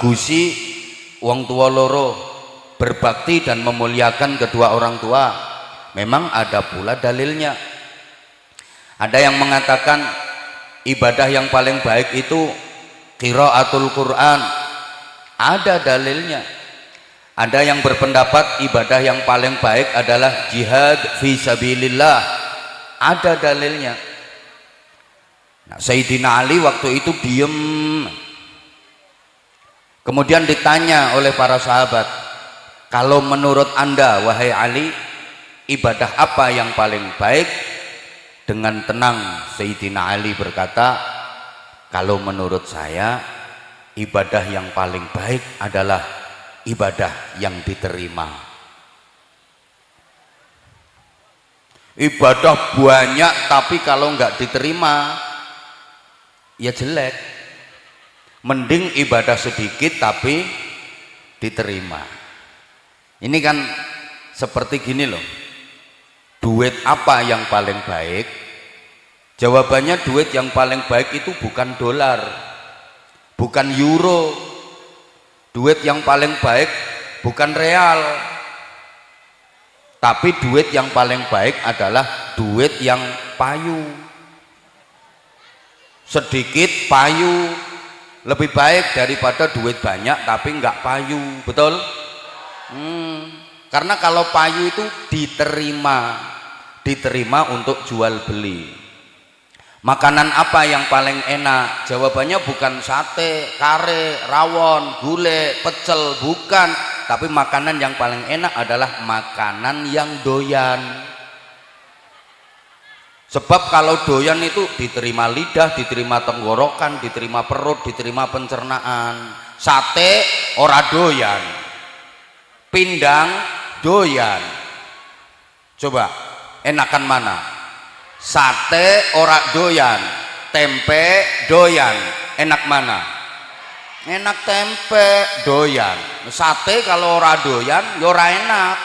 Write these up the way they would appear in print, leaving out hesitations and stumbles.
bagusi wong tua loro, berbakti dan memuliakan kedua orang tua. Memang ada pula dalilnya. Ada yang mengatakan ibadah yang paling baik itu qiraatul Quran, ada dalilnya. Ada yang berpendapat ibadah yang paling baik adalah jihad fi sabilillah, ada dalilnya. Nah, Sayyidina Ali waktu itu diem. Kemudian ditanya oleh para sahabat, kalau menurut Anda wahai Ali, ibadah apa yang paling baik? Dengan tenang Sayyidina Ali berkata, kalau menurut saya ibadah yang paling baik adalah ibadah yang diterima. Ibadah banyak tapi kalau nggak diterima ya jelek. Mending ibadah sedikit tapi diterima. Ini kan seperti gini loh, duit apa yang paling baik? Jawabannya duit yang paling baik itu bukan dolar, bukan euro. Duit yang paling baik bukan real, tapi duit yang paling baik adalah duit yang payu. Sedikit payu lebih baik daripada duit banyak tapi nggak payu, betul? Karena kalau payu itu diterima untuk jual beli. Makanan apa yang paling enak? Jawabannya bukan sate, kare, rawon, gulai, pecel, bukan. Tapi makanan yang paling enak adalah makanan yang doyan. Sebab kalau doyan itu diterima lidah, diterima tenggorokan, diterima perut, diterima pencernaan. Sate ora doyan, pindang doyan. Coba enakan mana? Sate ora doyan, tempe doyan, enak mana? Enak tempe doyan. Sate kalau ora doyan ya ora enak.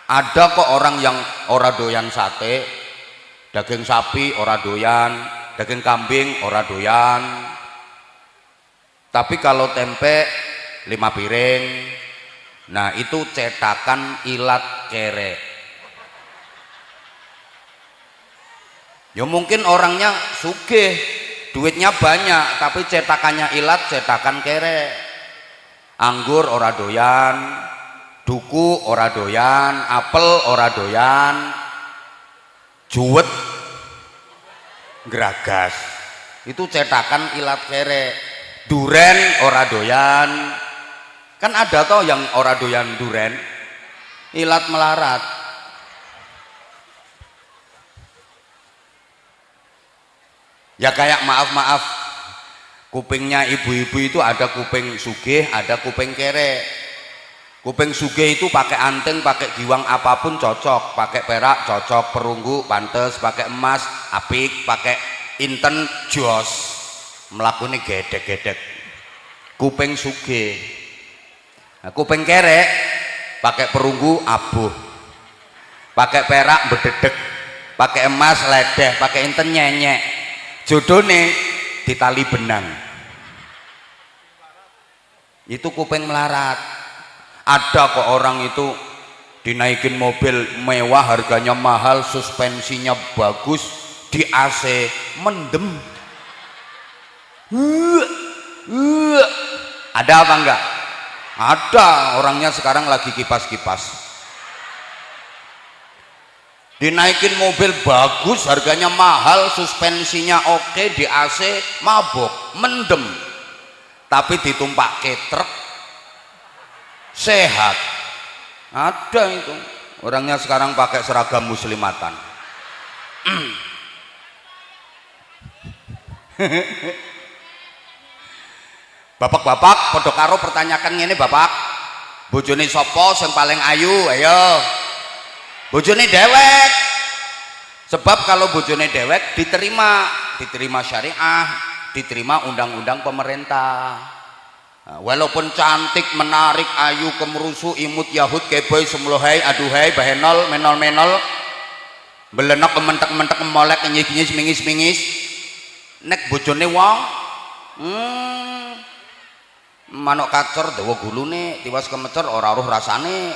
Ada kok orang yang ora doyan sate, daging sapi ora doyan, daging kambing ora doyan. Tapi kalau tempe 5 piring, nah itu cetakan Ilat Kere. Ya mungkin orangnya sugih, duitnya banyak, tapi cetakannya Ilat, cetakan Kere. Anggur ora doyan, duku ora doyan, apel ora doyan, juwet geragas, itu cetakan Ilat Kere. Duren ora doyan, kan ada toh yang ora doyan duren, Ilat Melarat. Ya kayak maaf kupingnya ibu-ibu itu ada kuping sugih, ada kuping kere. Kuping sugih itu pakai anting, pakai giwang apapun cocok, pakai perak cocok, perunggu pantes, pakai emas apik, pakai inten jos, melakukan gedek-gedek. Kuping sugih. Nah, kuping kere pakai perunggu abuh, pakai perak bededek, pakai emas ledeh, pakai inten nyenyek. Jodone di tali benang. Itu kuping melarat. Ada kok orang itu dinaikin mobil mewah, harganya mahal, suspensinya bagus, di AC mendem. Ada apa enggak? Ada, orangnya sekarang lagi kipas-kipas. Dinaikin mobil bagus, harganya mahal, suspensinya oke, di AC mabok, mendem. Tapi ditumpak ke truk sehat. Ada itu, orangnya sekarang pakai seragam muslimatan. Bapak-bapak padha karo pertanyakan ngene, bapak, bojone sapa sing paling ayu? Ayo, bojone dewek. Sebab kalau bojone dewek diterima syariah, diterima undang-undang pemerintah. Nah, walaupun cantik, menarik, ayu, kemerusu, imut, yahud, keboy, semlohai, aduhai, bahenol, menol-menol, belenek, kementek-mentek, molek, nyigis, mingis-mingis, nek bojone wong manuk kacor dawa gulune tiwas kemecer ora roh rasane.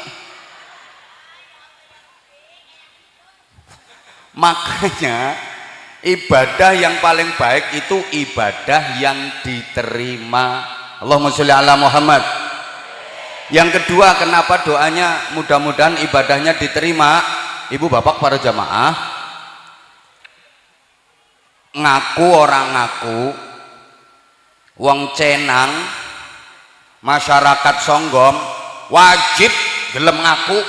Makanya ibadah yang paling baik itu ibadah yang diterima. Allahumma sholli ala Muhammad. Yang kedua, kenapa doanya mudah-mudahan ibadahnya diterima? Ibu bapak para jamaah, ngaku orang ngaku, wong cenang, masyarakat songgom wajib gelem ngaku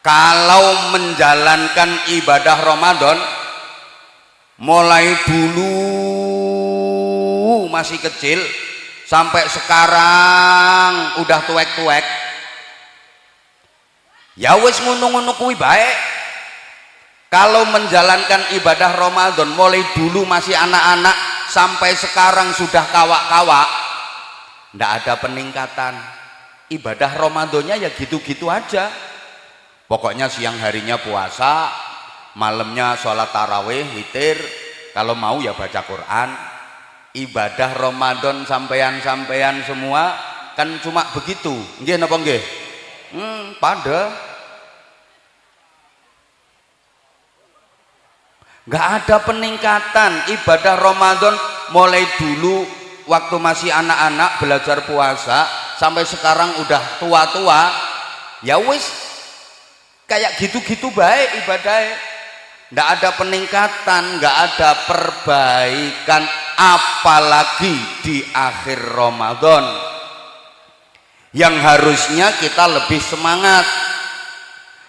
kalau menjalankan ibadah Ramadan mulai dulu masih kecil sampai sekarang udah tuwek-tuwek, ya wis ngono-ngono kuwi baik. Kalau menjalankan ibadah Ramadan mulai dulu masih anak-anak sampai sekarang sudah kawak-kawak, ndak ada peningkatan. Ibadah Ramadannya ya gitu-gitu aja. Pokoknya siang harinya puasa, malamnya sholat tarawih, witir, kalau mau ya baca Quran. Ibadah Ramadan sampean-sampean semua kan cuma begitu. Nggih napa nggih? Pada nggak ada peningkatan. Ibadah Ramadan mulai dulu waktu masih anak-anak belajar puasa sampai sekarang udah tua-tua, ya wis kayak gitu-gitu baik ibadahnya. Nggak ada peningkatan, nggak ada perbaikan, apalagi di akhir Ramadan yang harusnya kita lebih semangat.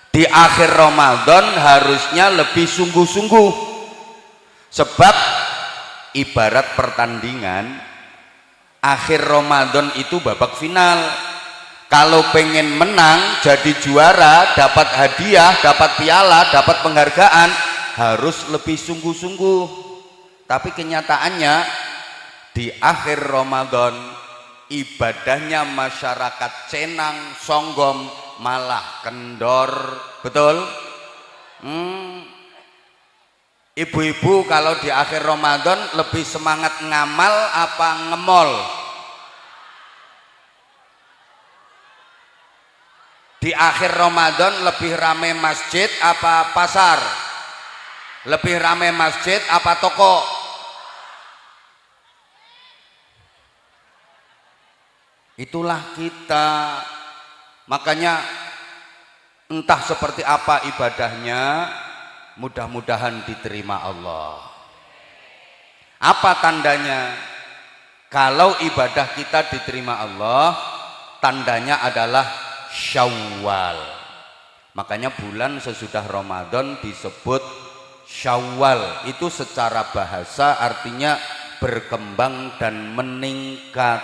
Di akhir Ramadan harusnya lebih sungguh-sungguh, sebab ibarat pertandingan akhir Ramadan itu babak final. Kalau pengen menang jadi juara, dapat hadiah, dapat piala, dapat penghargaan, harus lebih sungguh-sungguh. Tapi kenyataannya di akhir Ramadan ibadahnya masyarakat cenang, songgom, malah kendor. Betul? Ibu-ibu kalau di akhir Ramadan lebih semangat ngamal apa ngemol? Di akhir Ramadan lebih rame masjid apa pasar? Lebih rame masjid apa toko? Itulah kita. Makanya entah seperti apa ibadahnya, mudah-mudahan diterima Allah. Apa tandanya? Kalau ibadah kita diterima Allah, tandanya adalah Syawal. Makanya bulan sesudah Ramadan disebut Syawal. Itu secara bahasa artinya berkembang dan meningkat.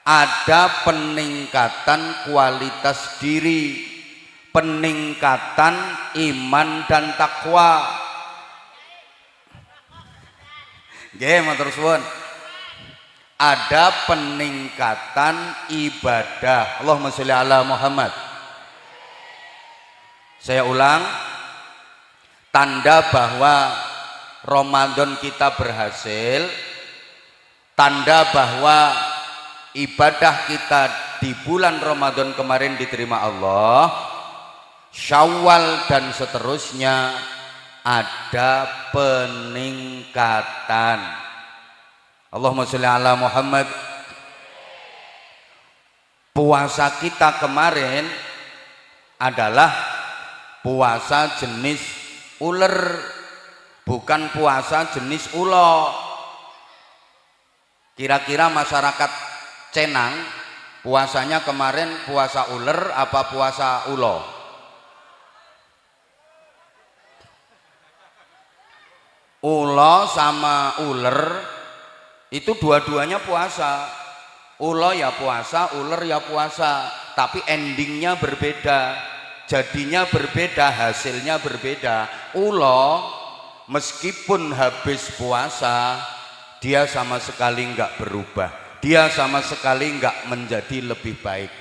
Ada peningkatan kualitas diri, peningkatan iman dan takwa. Nggih, matur suwun. Ada peningkatan ibadah. Allahumma sholli ala Muhammad. Saya ulang, tanda bahwa Ramadan kita berhasil, tanda bahwa ibadah kita di bulan Ramadan kemarin diterima Allah, Syawal dan seterusnya ada peningkatan. Allahumma sholli ala Muhammad. Puasa kita kemarin adalah puasa jenis uler, bukan puasa jenis ulo. Kira-kira masyarakat cenang puasanya kemarin puasa uler apa puasa ulo? Ulo sama uler itu dua-duanya puasa. Ulo ya puasa, uler ya puasa, tapi endingnya berbeda, jadinya berbeda, hasilnya berbeda. Ulo meskipun habis puasa dia sama sekali nggak berubah, dia sama sekali nggak menjadi lebih baik.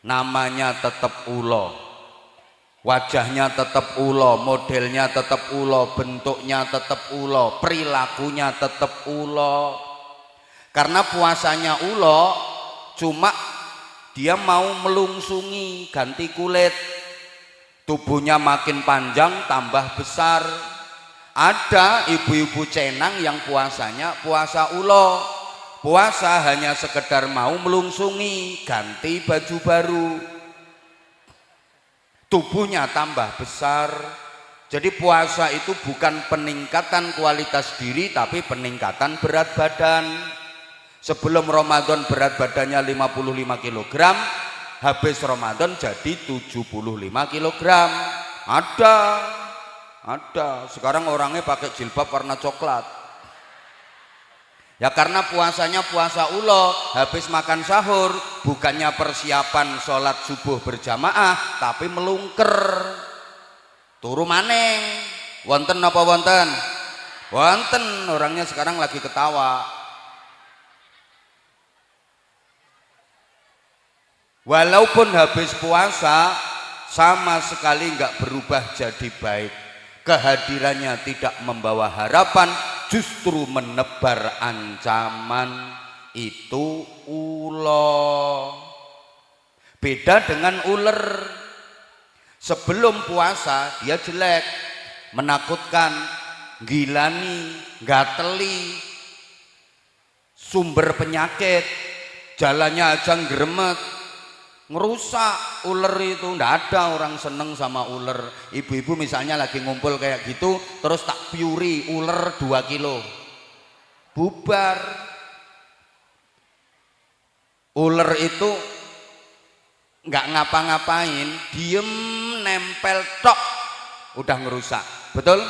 Namanya tetap ulo, wajahnya tetap ulo, modelnya tetap ulo, bentuknya tetap ulo, perilakunya tetap ulo. Karena puasanya ulo cuma dia mau melungsungi, ganti kulit, tubuhnya makin panjang tambah besar. Ada ibu-ibu cenang yang puasanya puasa ulo, puasa hanya sekedar mau melungsungi, ganti baju baru, tubuhnya tambah besar. Jadi puasa itu bukan peningkatan kualitas diri, tapi peningkatan berat badan. Sebelum Ramadan berat badannya 55 kg, habis Ramadan jadi 75 kg. Ada. Sekarang orangnya pakai jilbab warna coklat. Ya karena puasanya puasa ulo, habis makan sahur bukannya persiapan sholat subuh berjamaah, tapi melungker. Turu maneng. Wonten apa wonten? Wonten, orangnya sekarang lagi ketawa. Walaupun habis puasa sama sekali nggak berubah jadi baik, kehadirannya tidak membawa harapan, justru menebar ancaman. Itu ulo. Beda dengan uler. Sebelum puasa dia jelek, menakutkan, gilani, gateli, sumber penyakit, jalannya aja ngremet, ngerusak. Uler itu ndak ada orang seneng sama uler. Ibu-ibu misalnya lagi ngumpul kayak gitu, terus tak piuri uler 2 kilo, bubar. Uler itu nggak ngapa-ngapain, diem nempel tok udah ngerusak. Betul?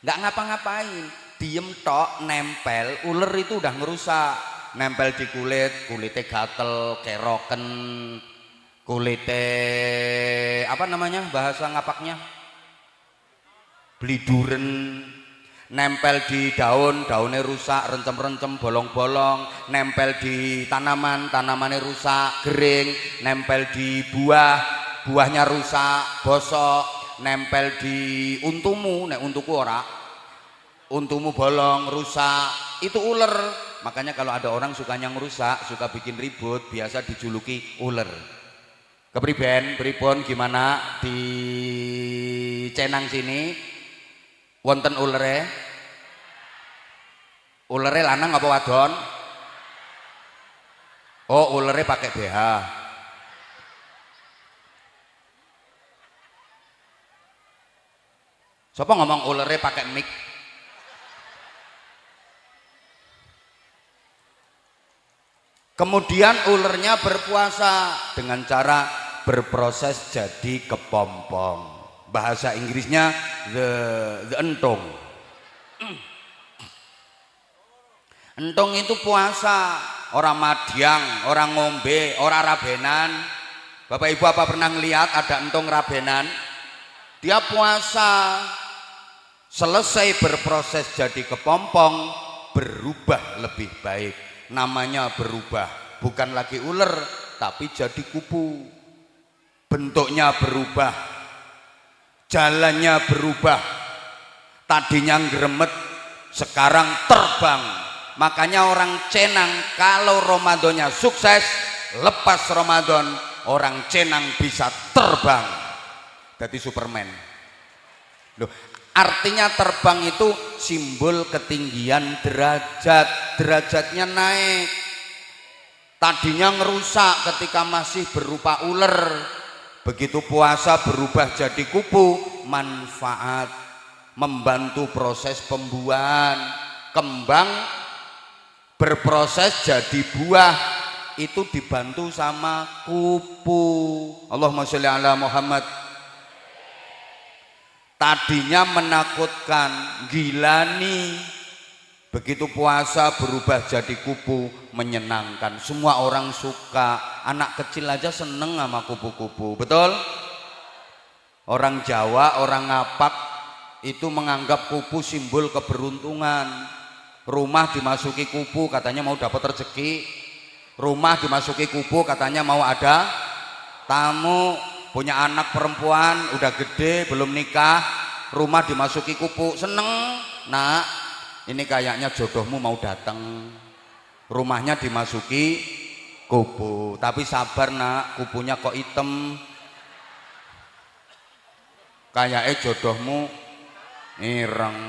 Nggak ngapa-ngapain, diem tok nempel, uler itu udah ngerusak. Nempel di kulit, kulitnya gatel, keroken, kulitnya apa namanya bahasa ngapaknya, bliduren. Nempel di daun, daunnya rusak, rencem-rencem, bolong-bolong. Nempel di tanaman, tanamannya rusak, kering. Nempel di buah, buahnya rusak, bosok. Nempel di untumu, nek untuku ora, untumu bolong, rusak. Itu uler. Makanya kalau ada orang sukanya ngerusak, suka bikin ribut, biasa dijuluki uler. Kepriben, pripun gimana di Cenang sini? Wonten ulere? Ulere lanang apa wadon? Oh, ulere pakai BH. Siapa ngomong ulere pakai mic? Kemudian ulernya berpuasa dengan cara berproses jadi kepompong. Bahasa Inggrisnya the entung. Entung itu puasa, orang madyang, orang ngombe, orang rabenan. Bapak Ibu apa pernah ngelihat ada entung rabenan? Dia puasa, selesai berproses jadi kepompong, berubah lebih baik. Namanya berubah, bukan lagi ular tapi jadi kupu. Bentuknya berubah, jalannya berubah, tadinya ngremet sekarang terbang. Makanya orang Cenang kalau Ramadannya sukses, lepas Ramadan orang Cenang bisa terbang jadi Superman. Loh, artinya terbang itu simbol ketinggian derajat, derajatnya naik. Tadinya ngerusak ketika masih berupa ular, begitu puasa berubah jadi kupu, manfaat, membantu proses pembuahan. Kembang berproses jadi buah, itu dibantu sama kupu. Allahumma sholli ala Muhammad. Tadinya menakutkan, gilani, begitu puasa berubah jadi kupu, menyenangkan. Semua orang suka, anak kecil aja seneng sama kupu-kupu. Betul? Orang Jawa, orang Ngapak itu menganggap kupu simbol keberuntungan. Rumah dimasuki kupu katanya mau dapat rezeki, rumah dimasuki kupu katanya mau ada tamu. Punya anak perempuan udah gede belum nikah, rumah dimasuki kupu, seneng. Nak, ini kayaknya jodohmu mau datang. rumahnya dimasuki kubu. Tapi sabar nak, kubunya kok hitam, kayaknya jodohmu ireng.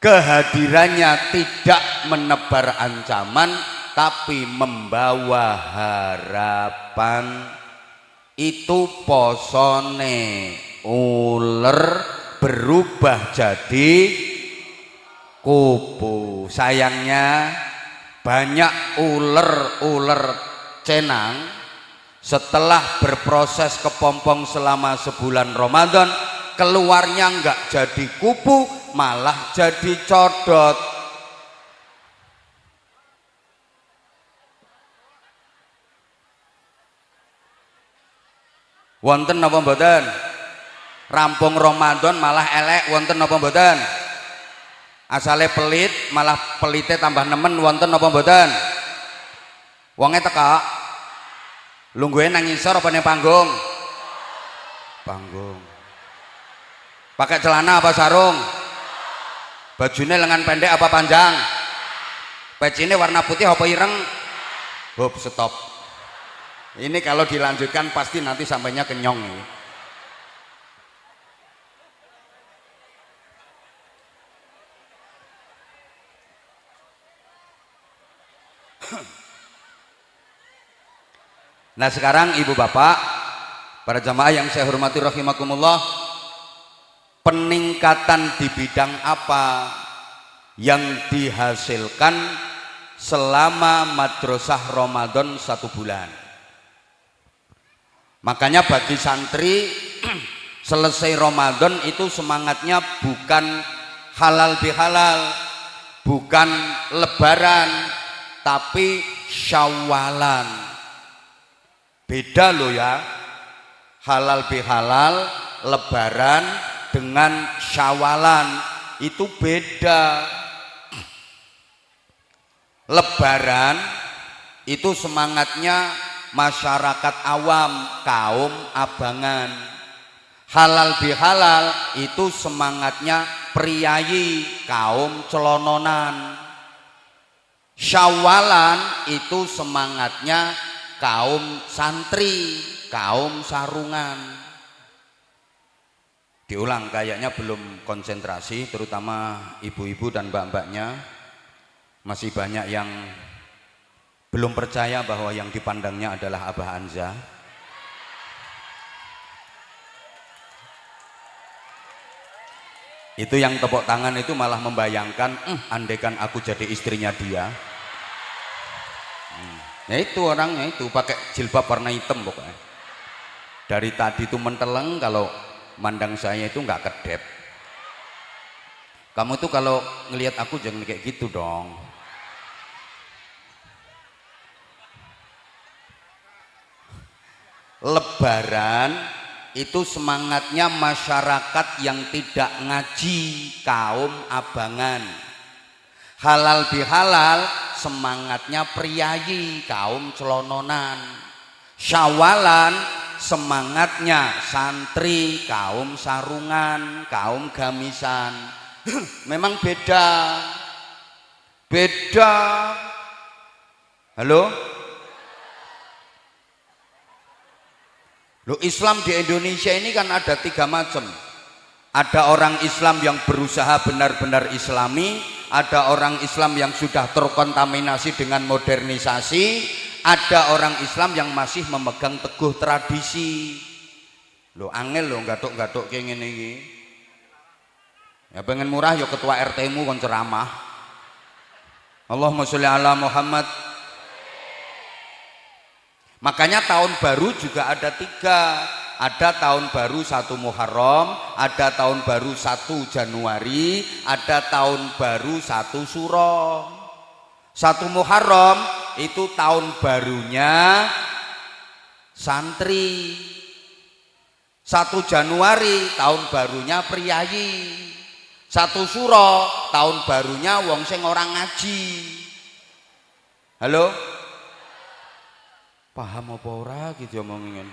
Kehadirannya tidak menebar ancaman tapi membawa harapan. Itu posone uler berubah jadi kubu. Sayangnya banyak uler cenang setelah berproses kepompong selama sebulan Ramadan, keluarnya enggak jadi kubu, malah jadi codot. Wonten napa mboten? Rampung Ramadan malah elek, wonten napa mboten? Asale pelit malah pelite tambah nemen, wonten napa mboten? Wonge teka lungguhe nang ngisor apa ning panggung? Panggung. Pakai celana apa sarung? Bajune lengan pendek apa panjang? Pecine warna putih apa ireng? Hop, stop. Ini kalau dilanjutkan pasti nanti sampainya kenyong. Nah sekarang ibu bapak, para jamaah yang saya hormati rahimakumullah, peningkatan di bidang apa yang dihasilkan selama madrasah Ramadan 1 bulan? Makanya bagi santri selesai Ramadan itu semangatnya bukan halal bihalal, bukan lebaran, tapi syawalan. Beda loh ya, halal bihalal, lebaran dengan syawalan itu beda. Lebaran itu semangatnya masyarakat awam, kaum abangan. Halal bihalal itu semangatnya priayi, kaum celononan. Syawalan itu semangatnya kaum santri, kaum sarungan. Diulang, kayaknya belum konsentrasi, terutama ibu-ibu dan mbak-mbaknya. Masih banyak yang belum percaya bahwa yang dipandangnya adalah Abah Anza. Itu yang tepuk tangan itu malah membayangkan, andaikan aku jadi istrinya dia. Ya itu orangnya itu pakai jilbab warna hitam pokoknya. Dari tadi itu menteleng, kalau mandang saya itu nggak kedep. Kamu tuh kalau ngelihat aku jangan kayak gitu dong. Lebaran itu semangatnya masyarakat yang tidak ngaji, kaum abangan. Halal bihalal semangatnya priayi, kaum celononan. Syawalan semangatnya santri, kaum sarungan, kaum gamisan. Memang beda. Beda. Halo? Loh, Islam di Indonesia ini kan ada 3 macam. Ada orang Islam yang berusaha benar-benar islami, ada orang Islam yang sudah terkontaminasi dengan modernisasi, ada orang Islam yang masih memegang teguh tradisi. Loh, angel loh gatuk-gatuk kayak ngene iki. Ya pengen murah ya ketua RT-mu kon ceramah. Allahumma sholli ala Muhammad. Makanya tahun baru juga ada 3. Ada tahun baru 1 Muharram, ada tahun baru 1 Januari, ada tahun baru 1 Suro. 1 Muharram itu tahun barunya santri. 1 Januari tahun barunya priayi. 1 Suro tahun barunya wong sing orang ngaji. Halo? Paham apa ora gitu omongin?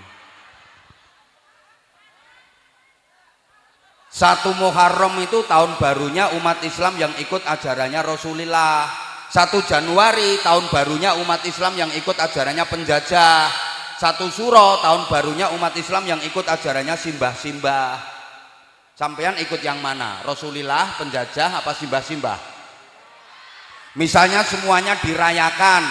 1 Muharram itu tahun barunya umat Islam yang ikut ajarannya Rasulullah. 1 Januari tahun barunya umat Islam yang ikut ajarannya penjajah. 1 Suro tahun barunya umat Islam yang ikut ajarannya simbah-simbah. Sampean ikut yang mana? Rasulullah, penjajah, apa simbah-simbah? Misalnya semuanya dirayakan.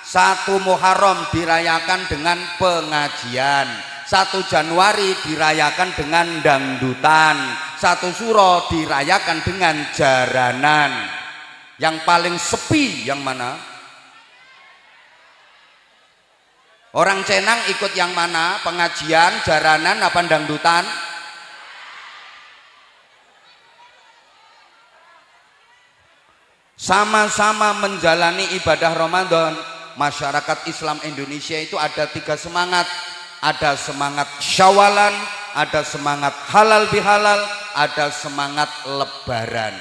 1 Muharram dirayakan dengan pengajian, 1 Januari dirayakan dengan dangdutan, 1 Suro dirayakan dengan jaranan. Yang paling sepi yang mana? Orang Cenang ikut yang mana? Pengajian, jaranan, apa dangdutan? Sama-sama menjalani ibadah Ramadan. Masyarakat Islam Indonesia itu ada 3 semangat. Ada semangat Syawalan, ada semangat halal bihalal, ada semangat lebaran.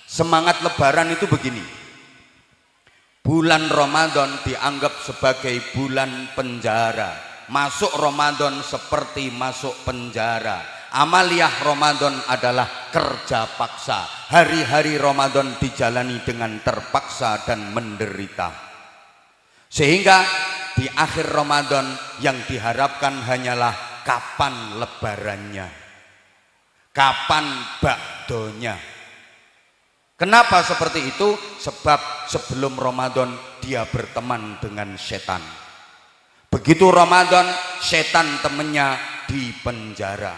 Semangat lebaran itu begini. Bulan Ramadan dianggap sebagai bulan penjara. Masuk Ramadan seperti masuk penjara. Amaliyah Ramadan adalah kerja paksa. Hari-hari Ramadan dijalani dengan terpaksa dan menderita. Sehingga di akhir Ramadan yang diharapkan hanyalah kapan lebarannya, kapan bakdonya. Kenapa seperti itu? Sebab sebelum Ramadan dia berteman dengan setan. Begitu Ramadan, setan temennya di penjara.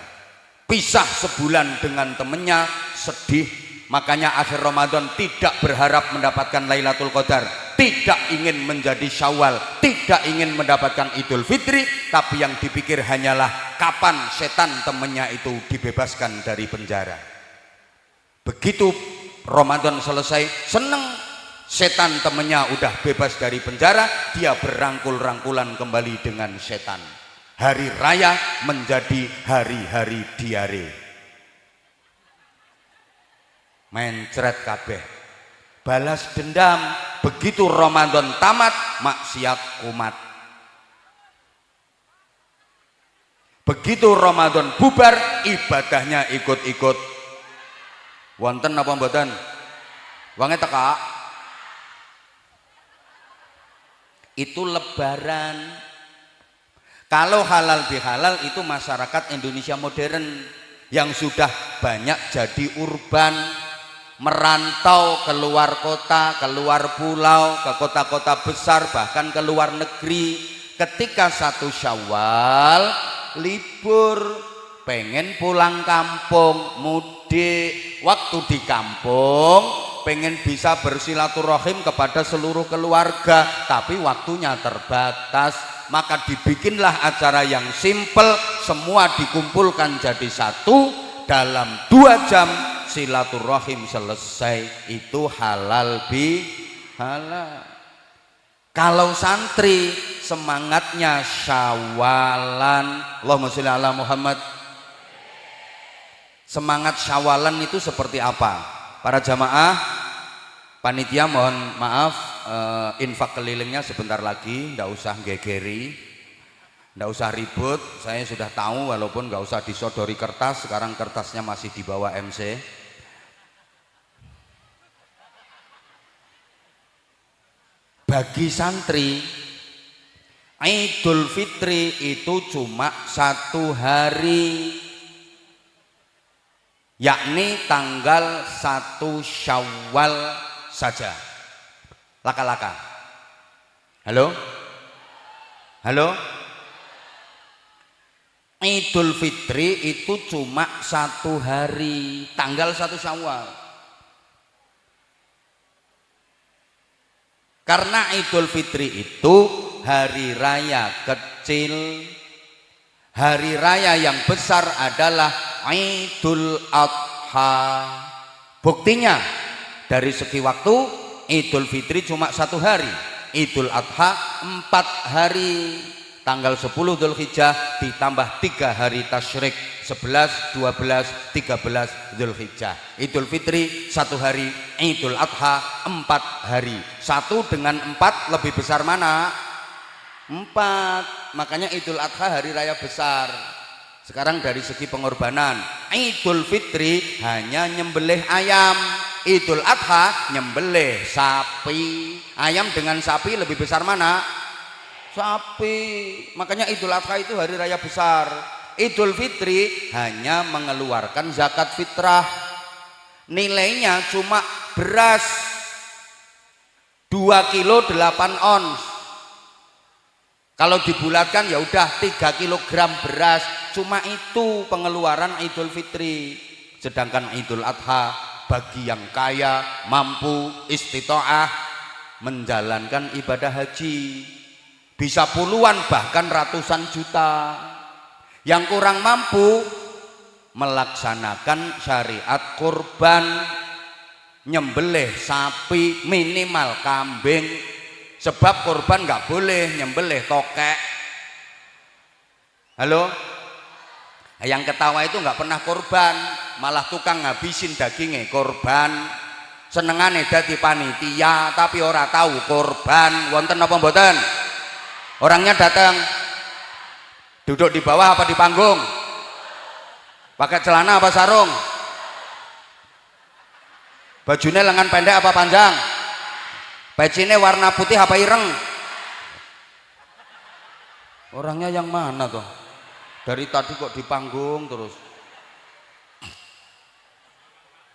Pisah sebulan dengan temennya, sedih. Makanya akhir Ramadan tidak berharap mendapatkan Lailatul Qadar, tidak ingin menjadi Syawal, tidak ingin mendapatkan Idul Fitri, tapi yang dipikir hanyalah kapan setan temennya itu dibebaskan dari penjara. Begitu Ramadan selesai, seneng, setan temennya udah bebas dari penjara, dia berangkul-rangkulan kembali dengan setan. Hari raya menjadi hari-hari diare. Mencret kabeh, balas dendam. Begitu Ramadan tamat, maksiat kumat. Begitu Ramadan bubar, ibadahnya ikut-ikut. Wonten apa mboten? Wange teka. Itu lebaran. Kalau halal bihalal itu masyarakat Indonesia modern yang sudah banyak jadi urban, merantau keluar kota, keluar pulau, ke kota-kota besar, bahkan ke luar negeri. Ketika 1 Syawal libur, pengen pulang kampung, mudik. Waktu di kampung pengen bisa bersilaturahim kepada seluruh keluarga, tapi waktunya terbatas. Maka dibikinlah acara yang simple, semua dikumpulkan jadi satu, dalam 2 jam silaturahim selesai. Itu halal bihalal. Kalau santri semangatnya Syawalan, Allahumma sholli ala Muhammad. Semangat Syawalan itu seperti apa? Para jamaah, panitia mohon maaf, infak kelilingnya sebentar lagi, ndak usah gegeri, ndak usah ribut. Saya sudah tahu, walaupun nggak usah disodori kertas, sekarang kertasnya masih di bawah MC. Bagi santri, Idul Fitri itu cuma 1 hari, yakni tanggal 1 Syawal saja. Laka-laka. Halo? Halo? Idul Fitri itu cuma 1 hari, tanggal 1 Syawal. Karena Idul Fitri itu hari raya kecil, hari raya yang besar adalah Idul Adha. Buktinya dari segi waktu, Idul Fitri cuma 1 hari, Idul Adha 4 hari. Tanggal 10 Dzulhijjah ditambah 3 hari tasyrik, 11, 12, 13 Dzulhijjah. Idul Fitri 1 hari, Idul Adha 4 hari. 1 dengan 4 lebih besar mana? 4. Makanya Idul Adha hari raya besar. Sekarang dari segi pengorbanan, Idul Fitri hanya nyembelih ayam, Idul Adha nyembelih sapi. Ayam dengan sapi lebih besar mana? Sapi. Makanya Idul Adha itu hari raya besar. Idul Fitri hanya mengeluarkan zakat fitrah, nilainya cuma beras 2 kilo 8 ons. Kalau dibulatkan ya udah 3 kilogram beras, cuma itu pengeluaran Idul Fitri. Sedangkan Idul Adha bagi yang kaya, mampu, istitoah menjalankan ibadah haji bisa puluhan bahkan ratusan juta. Yang kurang mampu melaksanakan syariat kurban, nyembelih sapi minimal kambing, sebab kurban nggak boleh nyembelih tokek. Halo, yang ketawa itu nggak pernah kurban, malah tukang ngabisin dagingnya kurban. Senengane dadi panitia tapi ora tahu kurban. Wonten apa mboten? Orangnya datang duduk di bawah apa di panggung? Pakai celana apa sarung? Bajunya lengan pendek apa panjang? Pecinya warna putih apa ireng? Orangnya yang mana tuh? Dari tadi kok di panggung terus.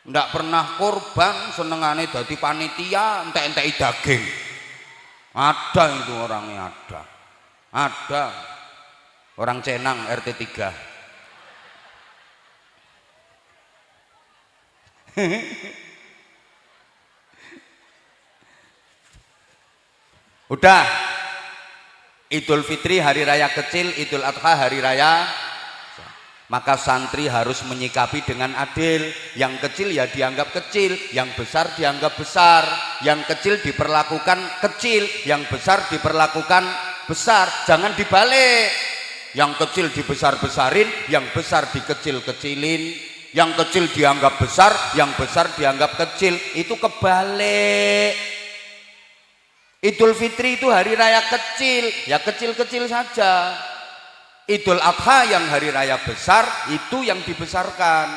Ndak pernah kurban, senengane dadi panitia, entek-enteki daging. Ada itu orangnya, ada. Orang Cenang RT 3. Udah, Idul Fitri hari raya kecil, Idul Adha hari raya. Maka santri harus menyikapi dengan adil. Yang kecil ya dianggap kecil, yang besar dianggap besar. Yang kecil diperlakukan kecil, yang besar diperlakukan besar. Jangan dibalik. Yang kecil dibesar-besarin, yang besar dikecil-kecilin. Yang kecil dianggap besar, yang besar dianggap kecil. Itu kebalik. Idul Fitri itu hari raya kecil, ya kecil-kecil saja. Idul Adha yang hari raya besar itu yang dibesarkan.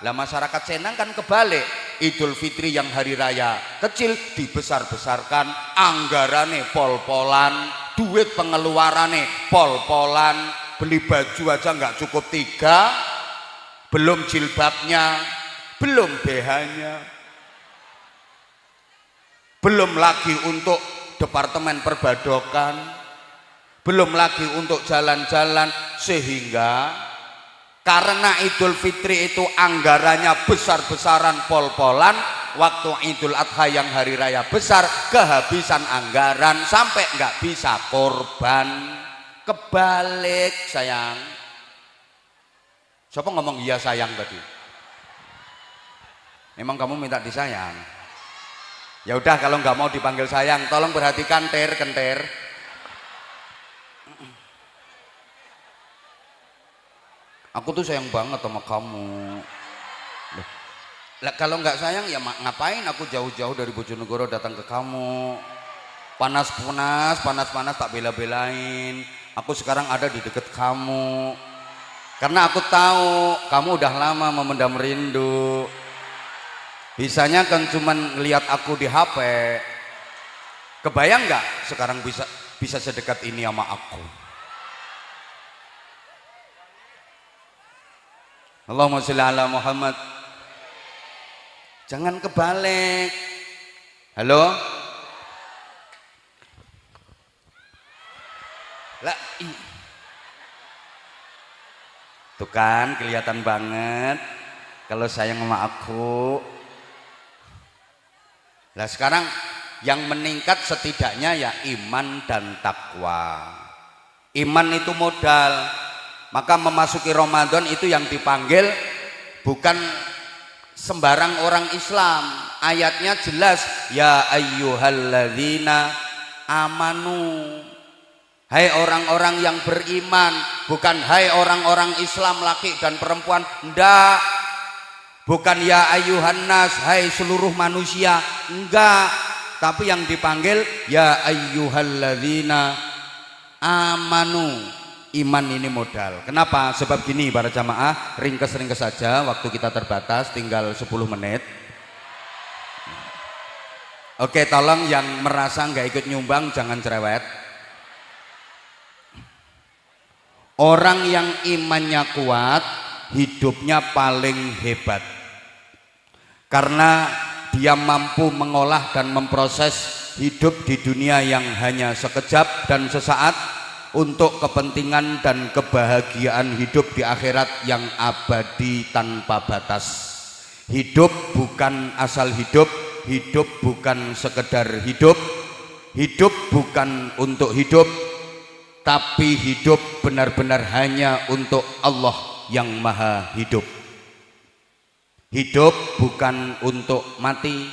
Lah masyarakat Senang kan kebalik. Idul Fitri yang hari raya kecil dibesar-besarkan, anggarane pol-polan, duit pengeluarane pol-polan, beli baju aja nggak cukup 3, belum jilbabnya, belum BH-nya, belum lagi untuk departemen perbadokan, belum lagi untuk jalan-jalan. Sehingga karena Idul Fitri itu anggarannya besar-besaran pol-polan, waktu Idul Adha yang hari raya besar kehabisan anggaran sampai nggak bisa korban. Kebalik sayang. Siapa ngomong iya sayang tadi? Emang kamu minta disayang? Ya udah, kalau nggak mau dipanggil sayang tolong perhatikan kenter. Aku tuh sayang banget sama kamu. Lah kalau nggak sayang ya ngapain aku jauh-jauh dari Bojonegoro datang ke kamu. Panas-panas tak bela-belain. Aku sekarang ada di deket kamu. Karena aku tahu kamu udah lama memendam rindu. Bisanya kan cuman ngelihat aku di HP. Kebayang nggak sekarang bisa sedekat ini sama aku? Allahumma sholli ala Muhammad. Jangan kebalik. Halo? Lah, tuh kan kelihatan banget kalau sayang sama aku. Lah sekarang yang meningkat setidaknya ya iman dan takwa. Iman itu modal. Maka memasuki Ramadan itu yang dipanggil bukan sembarang orang Islam. Ayatnya jelas, ya ayyuhalladzina amanu. Hai orang-orang yang beriman, bukan hai orang-orang Islam laki dan perempuan, enggak. Bukan ya ayyuhan nas, hai seluruh manusia, enggak. Tapi yang dipanggil ya ayyuhalladzina amanu. iman ini modal. Kenapa? Sebab gini para jamaah, ringkes-ringkes saja, waktu kita terbatas, tinggal 10 menit. Oke, tolong yang merasa nggak ikut nyumbang jangan cerewet. Orang yang imannya kuat, hidupnya paling hebat. Karena dia mampu mengolah dan memproses hidup di dunia yang hanya sekejap dan sesaat untuk kepentingan dan kebahagiaan hidup di akhirat yang abadi tanpa batas. Hidup bukan asal hidup, hidup bukan sekedar hidup, hidup bukan untuk hidup, tapi hidup benar-benar hanya untuk Allah yang maha hidup. Hidup bukan untuk mati,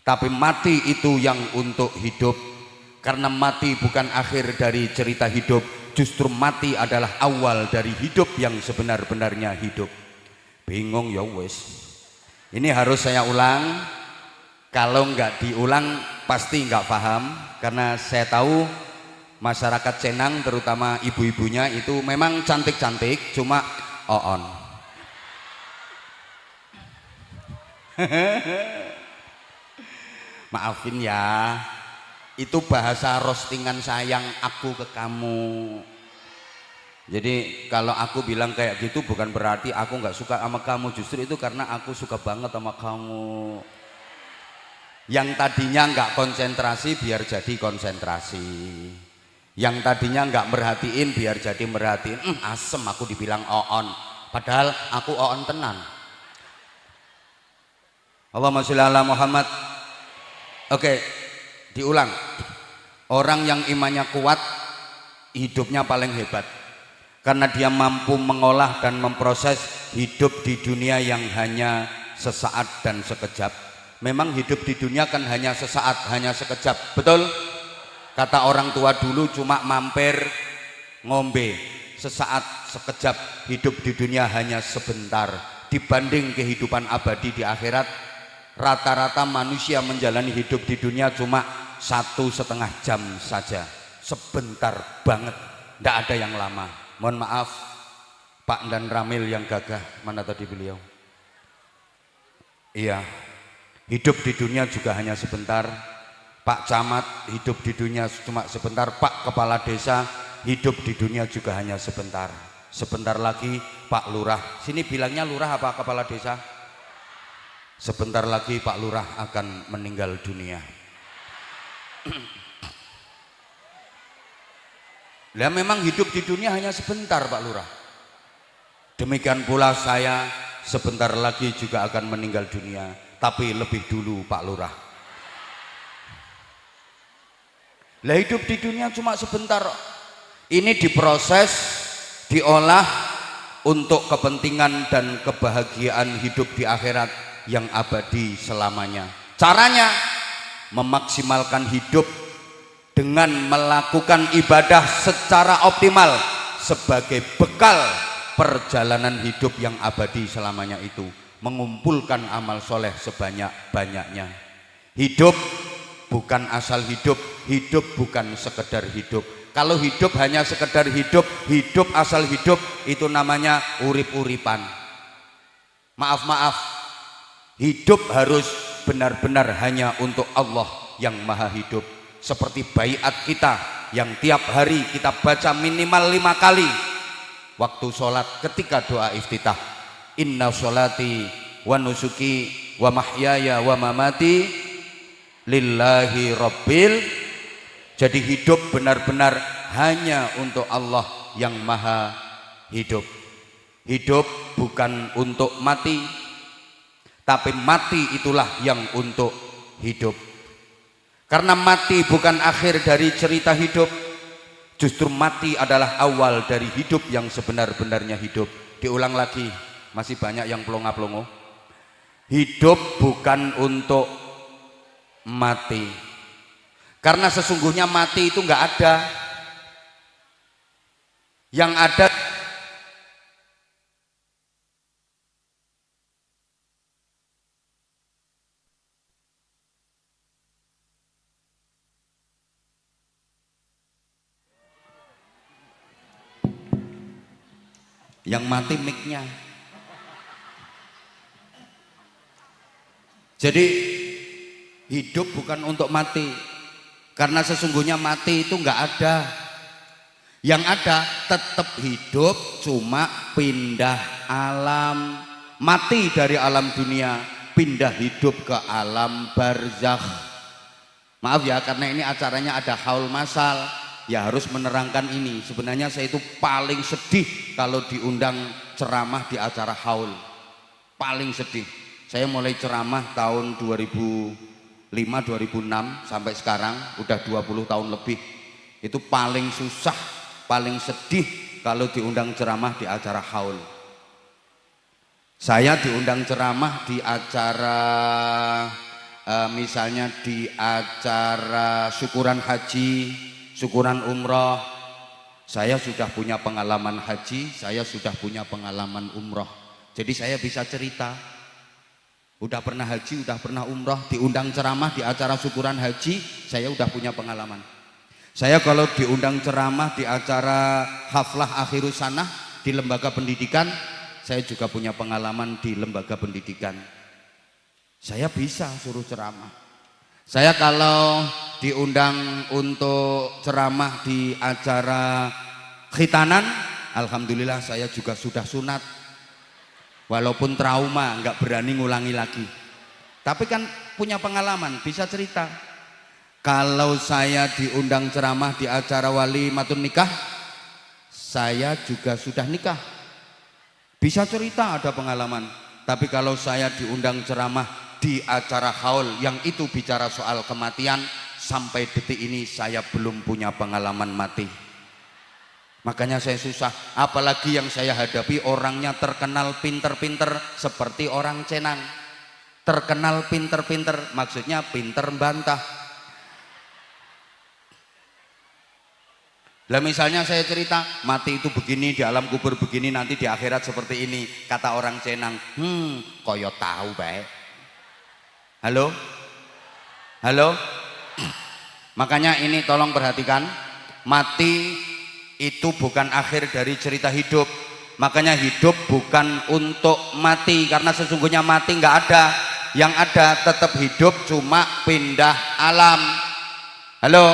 tapi mati itu yang untuk hidup. Karena mati bukan akhir dari cerita hidup, justru mati adalah awal dari hidup yang sebenar-benarnya hidup. Bingung ya wes. Ini harus saya ulang. Kalau nggak diulang pasti nggak paham, karena saya tahu masyarakat Cenang terutama ibu-ibunya itu memang cantik-cantik, cuma on. Maafin ya, itu bahasa roastingan sayang aku ke kamu. Jadi kalau aku bilang kayak gitu bukan berarti aku nggak suka sama kamu, justru itu karena aku suka banget sama kamu. Yang tadinya nggak konsentrasi biar jadi konsentrasi, yang tadinya nggak merhatiin biar jadi merhatiin. Asem aku dibilang on, padahal aku on tenan. Allahumma sholli ala Muhammad. Oke, diulang. Orang yang imannya kuat, hidupnya paling hebat. Karena dia mampu mengolah dan memproses hidup di dunia yang hanya sesaat dan sekejap. Memang hidup di dunia kan hanya sesaat, hanya sekejap. Betul? Kata orang tua dulu cuma mampir ngombe. Sesaat, sekejap. Hidup di dunia hanya sebentar. Dibanding kehidupan abadi di akhirat, rata-rata manusia menjalani hidup di dunia cuma 1,5 jam saja, sebentar banget, tidak ada yang lama. Mohon maaf Pak dan Ramil yang gagah, mana tadi beliau? Iya, hidup di dunia juga hanya sebentar. Pak Camat hidup di dunia cuma sebentar. Pak Kepala Desa hidup di dunia juga hanya sebentar. Sebentar lagi Pak Lurah, sini bilangnya Lurah apa Kepala Desa? Sebentar lagi Pak Lurah akan meninggal dunia. Lah memang hidup di dunia hanya sebentar Pak Lurah. Demikian pula saya sebentar lagi juga akan meninggal dunia, tapi lebih dulu Pak Lurah. Lah hidup di dunia cuma sebentar. Ini diproses, diolah untuk kepentingan dan kebahagiaan hidup di akhirat yang abadi selamanya. Caranya memaksimalkan hidup dengan melakukan ibadah secara optimal sebagai bekal perjalanan hidup yang abadi selamanya itu, mengumpulkan amal soleh sebanyak-banyaknya. Hidup bukan asal hidup, hidup bukan sekedar hidup. Kalau hidup hanya sekedar hidup, hidup asal hidup, itu namanya urip-uripan. Maaf, hidup harus benar-benar hanya untuk Allah yang maha hidup. Seperti baiat kita yang tiap hari kita baca minimal 5 kali waktu sholat ketika doa iftitah. Inna sholati wa nusuki wa mahyaya wa mamati lillahi rabbil. Jadi hidup benar-benar hanya untuk Allah yang maha hidup. Hidup bukan untuk mati, tapi mati itulah yang untuk hidup. Karena mati bukan akhir dari cerita hidup, justru mati adalah awal dari hidup yang sebenar-benarnya hidup. Diulang lagi, masih banyak yang pelongo-pelongo. Hidup bukan untuk mati, karena sesungguhnya mati itu nggak ada. Yang ada Yang mati mic-nya. Jadi hidup bukan untuk mati, karena sesungguhnya mati itu nggak ada. Yang ada tetap hidup, cuma pindah alam. Mati dari alam dunia, pindah hidup ke alam barzakh. Maaf ya, karena ini acaranya ada haul masal, ya harus menerangkan ini. Sebenarnya saya itu paling sedih kalau diundang ceramah di acara haul. Paling sedih. Saya mulai ceramah tahun 2005-2006 sampai sekarang udah 20 tahun lebih. Itu paling susah, paling sedih kalau diundang ceramah di acara haul. Saya diundang ceramah di acara misalnya di acara syukuran haji, syukuran umroh. Saya sudah punya pengalaman haji, saya sudah punya pengalaman umroh. Jadi saya bisa cerita. Udah pernah haji, udah pernah umroh, diundang ceramah di acara syukuran haji, saya udah punya pengalaman. Saya kalau diundang ceramah di acara haflah akhirus sanah di lembaga pendidikan, saya juga punya pengalaman di lembaga pendidikan. Saya bisa suruh ceramah. Saya kalau diundang untuk ceramah di acara khitanan, alhamdulillah saya juga sudah sunat. Walaupun trauma, nggak berani ngulangi lagi. Tapi kan punya pengalaman, bisa cerita. Kalau saya diundang ceramah di acara walimatun nikah, saya juga sudah nikah. Bisa cerita, ada pengalaman. Tapi kalau saya diundang ceramah di acara haul yang itu bicara soal kematian, sampai detik ini saya belum punya pengalaman mati. Makanya saya susah, apalagi yang saya hadapi orangnya terkenal pinter-pinter seperti orang Cenang. Terkenal pinter-pinter, maksudnya pinter bantah. Lah misalnya saya cerita, mati itu begini, di alam kubur begini, nanti di akhirat seperti ini. Kata orang Cenang, koyo tahu baik. Halo? Halo? Makanya ini tolong perhatikan, mati itu bukan akhir dari cerita hidup. Makanya hidup bukan untuk mati, karena sesungguhnya mati nggak ada. Yang ada tetap hidup, cuma pindah alam. Halo?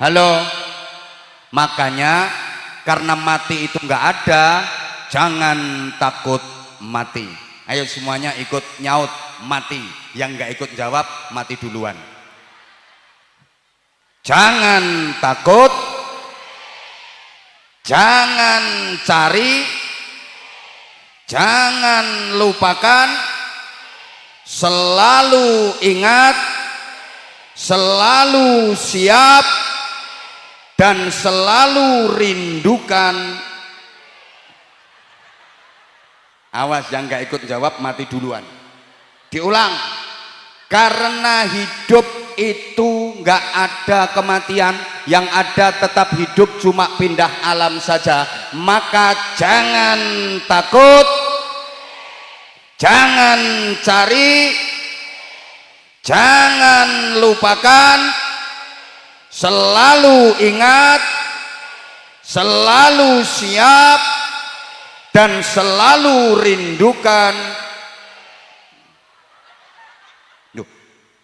Halo? Makanya karena mati itu nggak ada, jangan takut mati. Ayo semuanya ikut nyaut mati. Yang nggak ikut jawab mati duluan. Jangan takut, jangan cari, jangan lupakan, selalu ingat, selalu siap, dan selalu rindukan. Awas yang gak ikut jawab mati duluan. Diulang, karena hidup itu nggak ada kematian, yang ada tetap hidup, cuma pindah alam saja. Maka jangan takut, jangan cari, jangan lupakan, selalu ingat, selalu siap, dan selalu rindukan.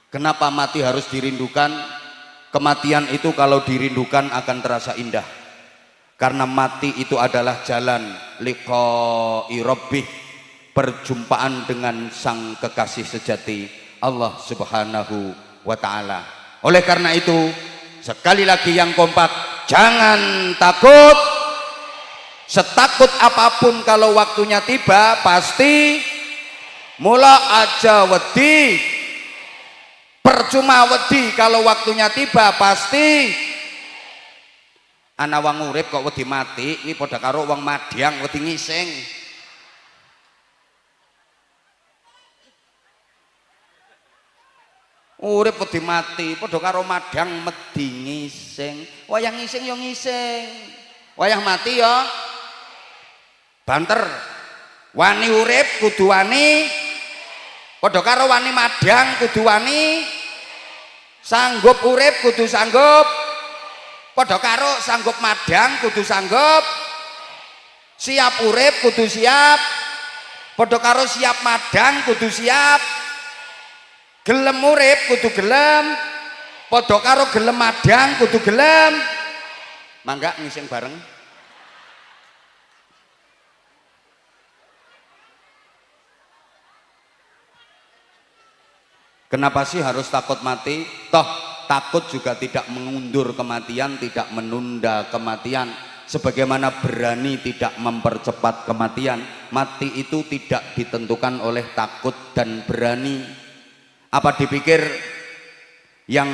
Kenapa mati harus dirindukan? Kematian itu kalau dirindukan akan terasa indah. Karena mati itu adalah jalan liqa'i rabbih, perjumpaan dengan sang kekasih sejati Allah Subhanahu wa ta'ala. Oleh karena itu, sekali lagi yang kompak, jangan takut. Setakut apapun kalau waktunya tiba pasti mula aja wedi. Percuma wedi kalau waktunya tiba pasti. Ana wong urip kok wedi mati, ini padha karo wong madyang wedi ngising. Urip wedi mati padha karo madyang wedi ngising. Wayang ngising yo ngising. Wayah mati yo banter. Wani urip kudu wani, padha karo wani madyang kudu wani. Sanggup urip kudu sanggup, padha karo sanggup madyang kudu sanggup. Siap urip kudu siap, padha karo siap madang kudu siap. Gelem urip kudu gelem, padha karo gelem madang kudu gelem. Mangga ngising bareng. Kenapa sih harus takut mati? Toh takut juga tidak mengundur kematian, tidak menunda kematian. Sebagaimana berani tidak mempercepat kematian. Mati itu tidak ditentukan oleh takut dan berani. Apa dipikir yang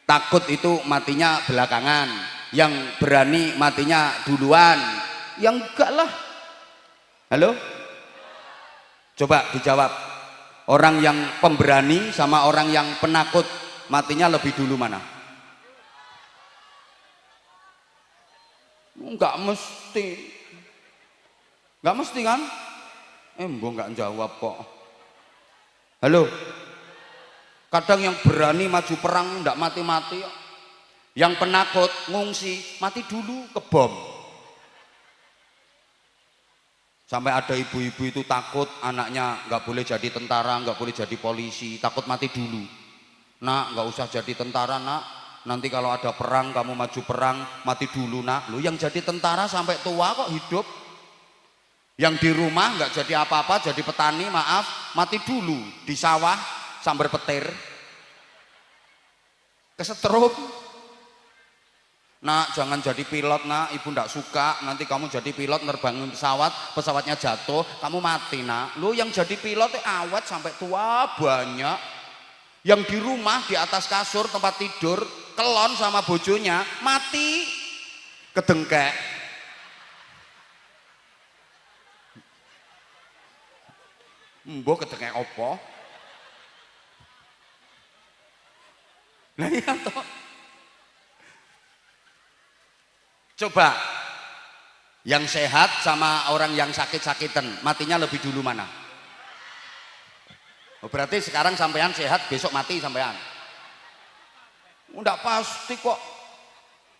takut itu matinya belakangan, yang berani matinya duluan? Yang enggak lah. Halo? Coba dijawab. Orang yang pemberani sama orang yang penakut matinya lebih dulu mana? Enggak mesti. Enggak mesti kan? Mbok enggak jawab kok. Halo? Kadang yang berani maju perang enggak mati-mati. Yang penakut ngungsi mati dulu kebom. Sampai ada ibu-ibu itu takut anaknya nggak boleh jadi tentara, nggak boleh jadi polisi, takut mati dulu. Nak, nggak usah jadi tentara, nak. Nanti kalau ada perang, kamu maju perang, mati dulu, nak. Lu yang jadi tentara sampai tua kok hidup. Yang di rumah nggak jadi apa-apa, jadi petani, maaf, mati dulu di sawah sambar petir, kesetrum. Nak, jangan jadi pilot, nak. Ibu ndak suka. Nanti kamu jadi pilot nerbangin pesawat, pesawatnya jatuh, kamu mati, nak. Lu yang jadi pilot awet sampai tua banyak. Yang di rumah di atas kasur tempat tidur kelon sama bojonya mati kedengkek. Mbok kedengkek opo? Lah iya toh. Coba yang sehat sama orang yang sakit-sakitan matinya lebih dulu mana? Oh, berarti sekarang sampean sehat, besok mati sampean? Enggak pasti kok.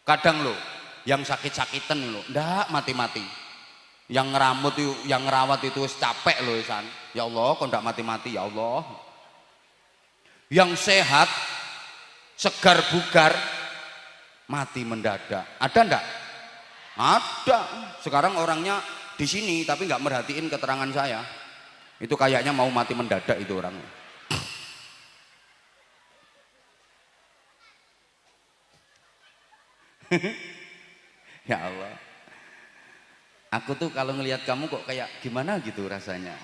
Kadang lo yang sakit-sakitan lo enggak mati-mati. Yang ngeramut itu, yang ngerawat itu capek lo San. Ya Allah, kok enggak mati-mati ya Allah. Yang sehat, segar bugar mati mendadak. Ada enggak? Ada. Sekarang orangnya di sini tapi nggak merhatiin keterangan saya. Itu kayaknya mau mati mendadak itu orangnya. Ya Allah. Aku tuh kalau ngelihat kamu kok kayak gimana gitu rasanya.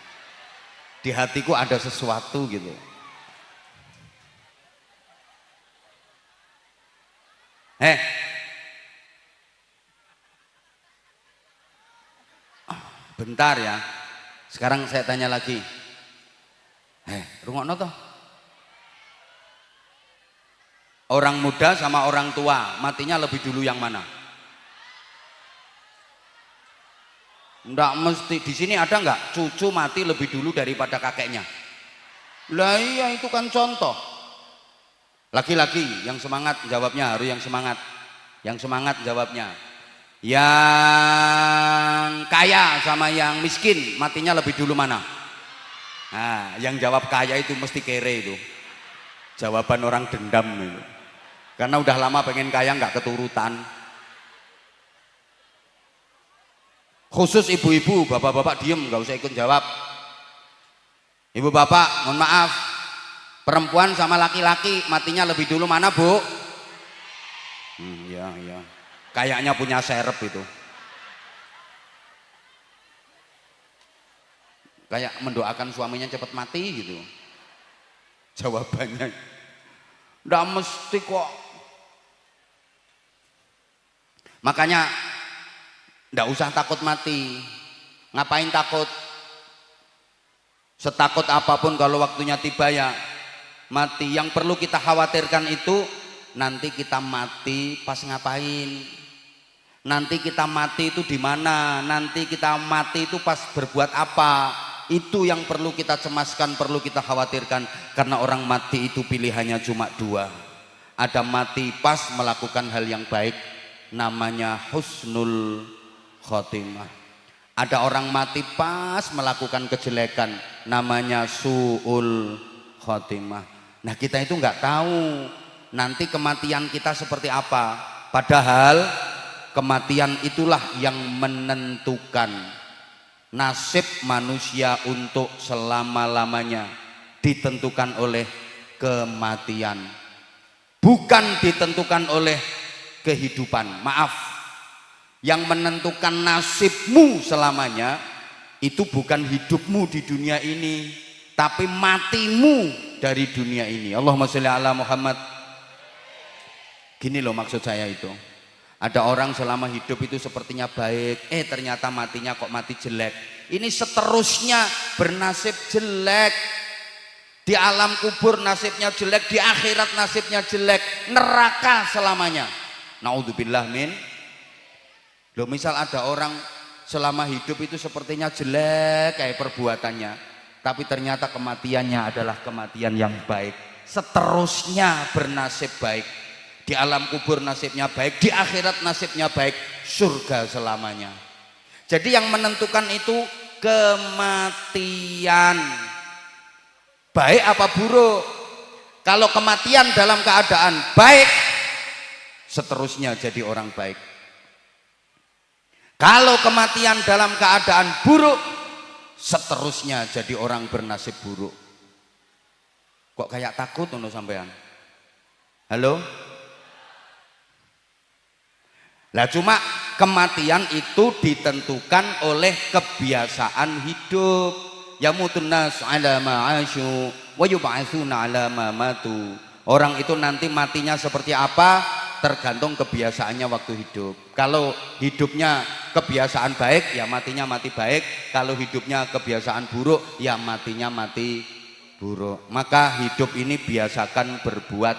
Di hatiku ada sesuatu gitu. Bentar ya. Sekarang saya tanya lagi. Rungokno toh. Orang muda sama orang tua, matinya lebih dulu yang mana? Enggak mesti. Di sini ada enggak cucu mati lebih dulu daripada kakeknya? Lah iya itu kan contoh. Laki-laki yang semangat jawabnya, harus yang semangat. Yang semangat jawabnya. Yang kaya sama yang miskin matinya lebih dulu mana? Nah, yang jawab kaya itu mesti kere itu. Jawaban orang dendam itu. Karena udah lama pengen kaya nggak keturutan. Khusus ibu-ibu, bapak-bapak diem nggak usah ikut jawab. Ibu bapak, mohon maaf. Perempuan sama laki-laki matinya lebih dulu mana, Bu? Iya. Kayaknya punya serep itu. Kayak mendoakan suaminya cepat mati gitu. Jawabannya nggak mesti kok. Makanya nggak usah takut mati. Ngapain takut? Setakut apapun kalau waktunya tiba ya mati. Yang perlu kita khawatirkan itu nanti kita mati pas ngapain? Nanti kita mati itu di mana? Nanti kita mati itu pas berbuat apa? Itu yang perlu kita cemaskan, perlu kita khawatirkan. Karena orang mati itu pilihannya cuma dua. Ada mati pas melakukan hal yang baik, namanya husnul khotimah. Ada orang mati pas melakukan kejelekan, namanya su'ul khotimah. Nah kita itu nggak tahu nanti kematian kita seperti apa. Padahal kematian itulah yang menentukan nasib manusia untuk selama-lamanya, ditentukan oleh kematian, bukan ditentukan oleh kehidupan. Maaf, yang menentukan nasibmu selamanya itu bukan hidupmu di dunia ini, tapi matimu dari dunia ini. Allahumma sholli ala Muhammad. Gini loh maksud saya itu. Ada orang selama hidup itu sepertinya baik, ternyata matinya kok mati jelek. Ini seterusnya bernasib jelek. Di alam kubur nasibnya jelek, di akhirat nasibnya jelek, neraka selamanya. Naudzubillah min. Loh, misal ada orang selama hidup itu sepertinya jelek kayak perbuatannya, tapi ternyata kematiannya adalah kematian yang baik. Seterusnya bernasib baik. Di alam kubur nasibnya baik, di akhirat nasibnya baik, surga selamanya. Jadi yang menentukan itu kematian. Baik apa buruk? Kalau kematian dalam keadaan baik, seterusnya jadi orang baik. Kalau kematian dalam keadaan buruk, seterusnya jadi orang bernasib buruk. Kok kayak takut untuk sampean? Halo? Lah cuma kematian itu ditentukan oleh kebiasaan hidup. Yamutun nas ala ma asyu wa yub'atsuna ala ma matu. Orang itu nanti matinya seperti apa tergantung kebiasaannya waktu hidup. Kalau hidupnya kebiasaan baik, ya matinya mati baik. Kalau hidupnya kebiasaan buruk, ya matinya mati buruk. Maka hidup ini biasakan berbuat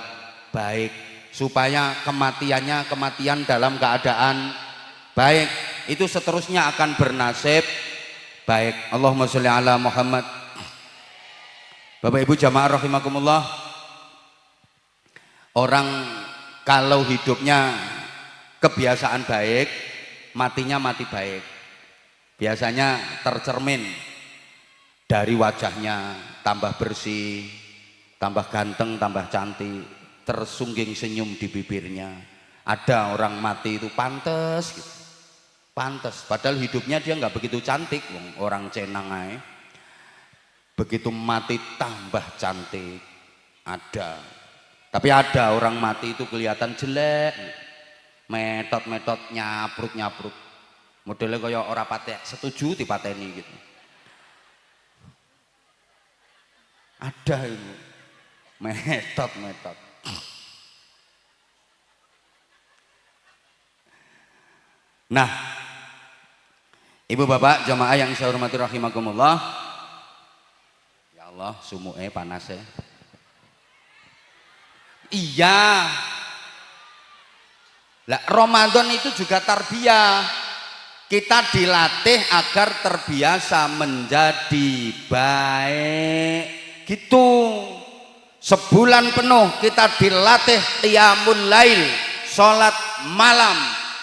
baik supaya kematiannya kematian dalam keadaan baik. Itu seterusnya akan bernasib baik. Allahumma sholli ala Muhammad. Bapak Ibu jamaah rahimakumullah, orang kalau hidupnya kebiasaan baik, matinya mati baik. Biasanya tercermin dari wajahnya, tambah bersih, tambah ganteng, tambah cantik, tersungging senyum di bibirnya. Ada orang mati itu pantes gitu. Pantes, padahal hidupnya dia nggak begitu cantik, orang cenang aja. Begitu mati tambah cantik. Ada. Tapi ada orang mati itu kelihatan jelek, metot-metot, nyaprut-nyaprut. Modelnya kayak orang patek setuju dipateni gitu. Ada itu. Metot-metot. Nah, ibu bapak jamaah yang saya hormati rahimakumullah. Ya Allah, sumuke panas ya. Iya. Lah Ramadan itu juga tarbiyah. Kita dilatih agar terbiasa menjadi baik. Gitu. Sebulan penuh kita dilatih qiyamul lail, sholat malam.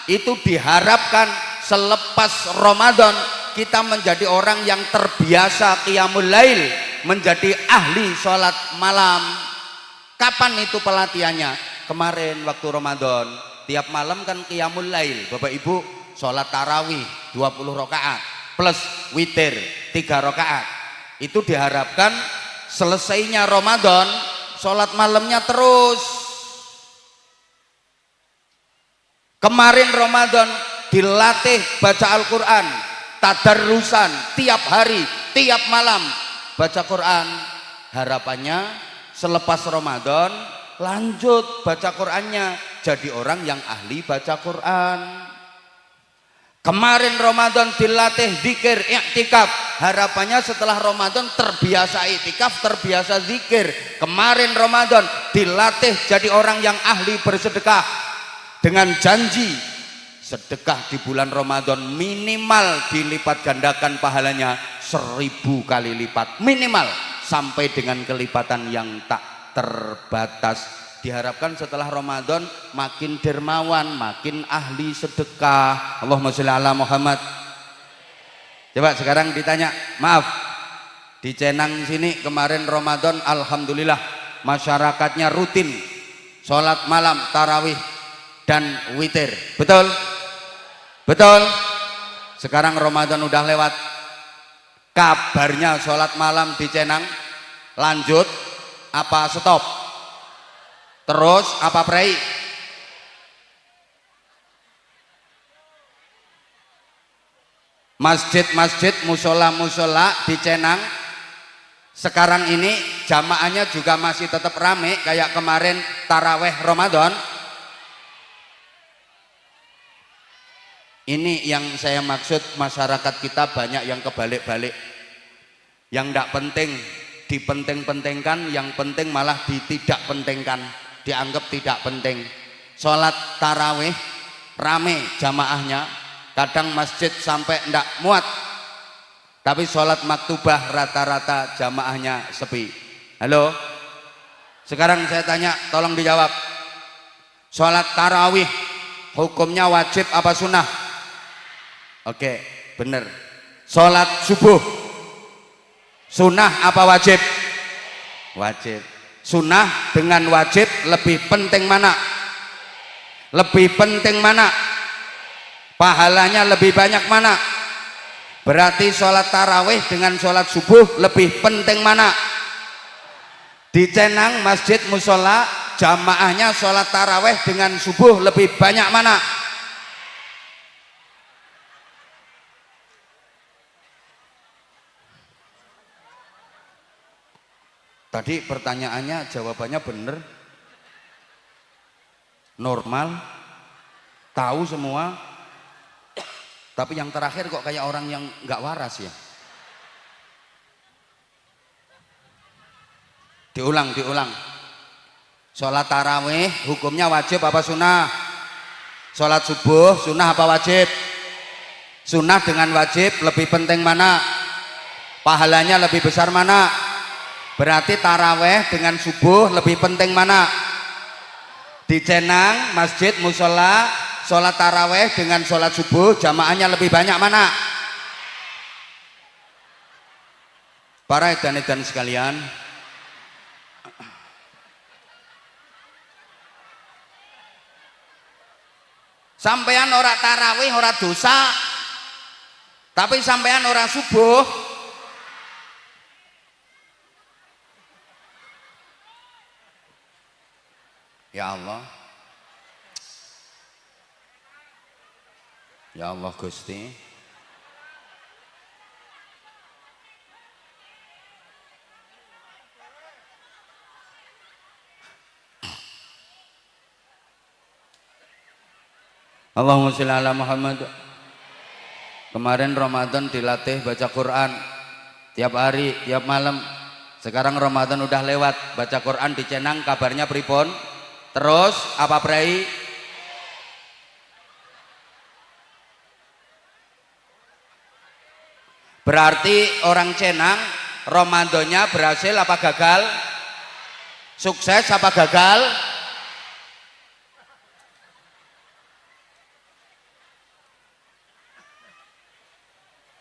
Itu diharapkan selepas Ramadan kita menjadi orang yang terbiasa qiyamul lail, menjadi ahli sholat malam. Kapan itu pelatihannya? Kemarin waktu Ramadan, tiap malam kan qiyamul lail. Bapak Ibu sholat tarawih 20 rakaat plus witir 3 rakaat. Itu diharapkan selesainya Ramadan sholat malamnya terus. Kemarin Ramadan dilatih baca Al-Quran, tadarrusan tiap hari, tiap malam baca Quran. Harapannya selepas Ramadan lanjut baca Qurannya, jadi orang yang ahli baca Quran. Kemarin Ramadan dilatih zikir, i'tikaf. Harapannya setelah Ramadan terbiasa i'tikaf, terbiasa zikir. Kemarin Ramadan dilatih jadi orang yang ahli bersedekah. Dengan janji sedekah di bulan Ramadan minimal dilipat gandakan pahalanya 1000 kali lipat. Minimal sampai dengan kelipatan yang tak terbatas. Diharapkan setelah Ramadan makin dermawan, makin ahli sedekah. Allahumma sholli ala Muhammad. Coba sekarang ditanya, maaf, di Cenang sini kemarin Ramadan alhamdulillah masyarakatnya rutin sholat malam tarawih dan witir, betul? Betul? Sekarang Ramadan udah lewat, kabarnya sholat malam di Cenang lanjut apa stop? Terus apa prei? Masjid-masjid, musola-musola di Cenang sekarang ini jamaahnya juga masih tetap rame kayak kemarin taraweh Ramadan. Ini yang saya maksud, masyarakat kita banyak yang kebalik-balik, yang tidak penting dipenting-pentingkan, yang penting malah tidak pentingkan, dianggap tidak penting. Sholat taraweh rame jamaahnya, kadang masjid sampai ndak muat, tapi sholat maktubah rata-rata jamaahnya sepi. Halo, sekarang saya tanya, tolong dijawab, sholat tarawih hukumnya wajib apa sunnah? Oke, bener. Sholat subuh sunnah apa wajib? Wajib. Sunnah dengan wajib lebih penting mana? Lebih penting mana? Pahalanya lebih banyak mana? Berarti sholat tarawih dengan sholat subuh lebih penting mana? Di Cenang masjid musola jamaahnya sholat tarawih dengan subuh lebih banyak mana? Tadi pertanyaannya jawabannya bener, normal, tahu semua, tapi yang terakhir kok kayak orang yang nggak waras ya. Diulang. Sholat tarawih hukumnya wajib apa sunnah? Sholat subuh sunnah apa wajib? Sunnah dengan wajib lebih penting mana? Pahalanya lebih besar mana? Berarti taraweh dengan subuh lebih penting mana? Di Cenang masjid musola sholat taraweh dengan sholat subuh jamaahnya lebih banyak mana? Para edan-edan sekalian, sampean ora tarawih ora dosa, tapi sampean ora subuh. Ya Allah, ya Allah Gusti, Allahumma sholli ala Muhammad. Kemarin Ramadan dilatih baca Quran tiap hari, tiap malam. Sekarang Ramadan udah lewat, baca Quran di Cenang kabarnya pripun? Terus apa prei? Berarti orang Cenang Ramadannya berhasil apa gagal? Sukses apa gagal?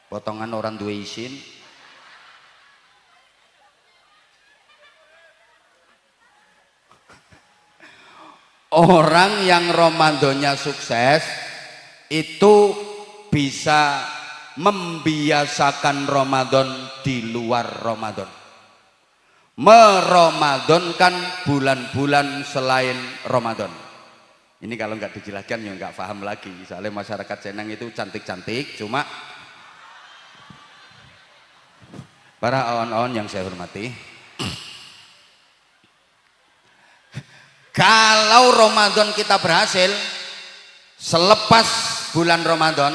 Potongan orang duwe isin. Orang yang Ramadannya sukses itu bisa membiasakan Ramadan di luar Ramadan, meramadankan bulan-bulan selain Ramadan. Ini kalau nggak dijelaskan ya nggak paham lagi. Soalnya masyarakat Cenang itu cantik-cantik, cuma para awan-awan yang saya hormati, kalau Ramadan kita berhasil, selepas bulan Ramadan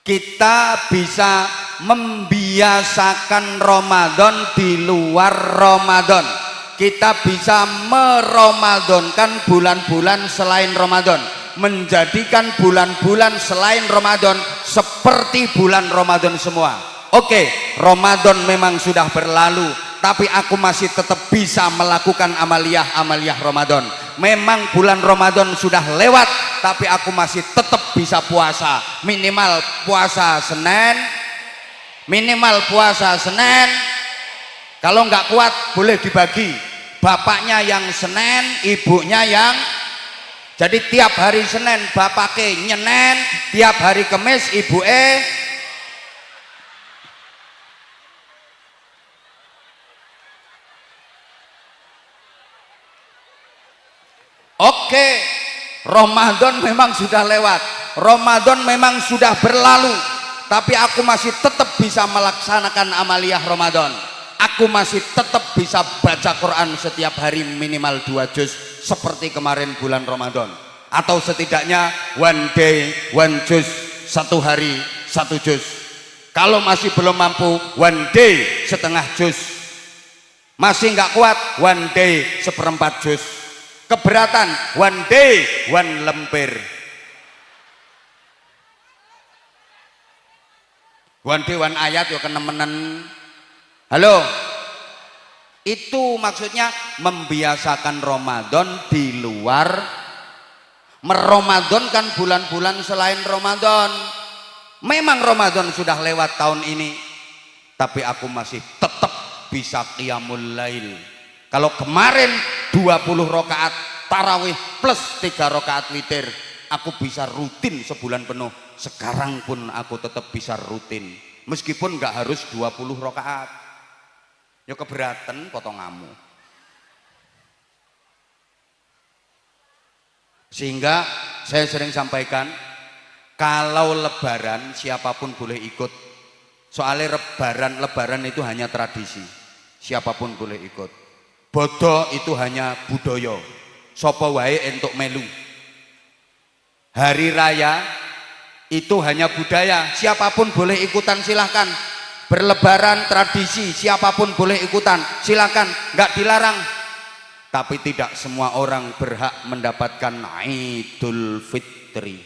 kita bisa membiasakan Ramadan di luar Ramadan. Kita bisa meramadankan bulan-bulan selain Ramadan, menjadikan bulan-bulan selain Ramadan seperti bulan Ramadan semua. Oke, Ramadan memang sudah berlalu, tapi aku masih tetap bisa melakukan amaliyah Ramadan. Memang bulan Ramadan sudah lewat, tapi aku masih tetap bisa puasa. Minimal puasa Senin, minimal puasa Senin. Kalau nggak kuat boleh dibagi, bapaknya yang Senin, ibunya yang, jadi tiap hari Senin bapaknya nyenen, tiap hari Kamis ibu Oke, Ramadan memang sudah lewat, Ramadan memang sudah berlalu, tapi aku masih tetap bisa melaksanakan amaliyah Ramadan. Aku masih tetap bisa baca Quran setiap hari minimal 2 juz seperti kemarin bulan Ramadan, atau setidaknya one day one juz, 1 hari 1 juz. Kalau masih belum mampu, one day setengah juz. Masih nggak kuat, one day 1/4 juz. Keberatan, one day one lemper. One day one ayat yo kenemenen. Halo, itu maksudnya membiasakan Ramadan di luar, meramadankan bulan-bulan selain Ramadan. Memang Ramadan sudah lewat tahun ini, tapi aku masih tetap bisa qiyamul lail. Kalau kemarin 20 rakaat tarawih plus 3 rakaat witir, aku bisa rutin sebulan penuh. Sekarang pun aku tetap bisa rutin, meskipun nggak harus 20 rakaat. Ya keberatan potonganmu. Sehingga saya sering sampaikan, kalau lebaran siapapun boleh ikut. Soalnya lebaran itu hanya tradisi, siapapun boleh ikut. Bodoh itu hanya budaya, sapa wae entuk melu. Hari raya itu hanya budaya, siapapun boleh ikutan, silahkan. Berlebaran tradisi, siapapun boleh ikutan, silakan, nggak dilarang. Tapi tidak semua orang berhak mendapatkan Idul Fitri.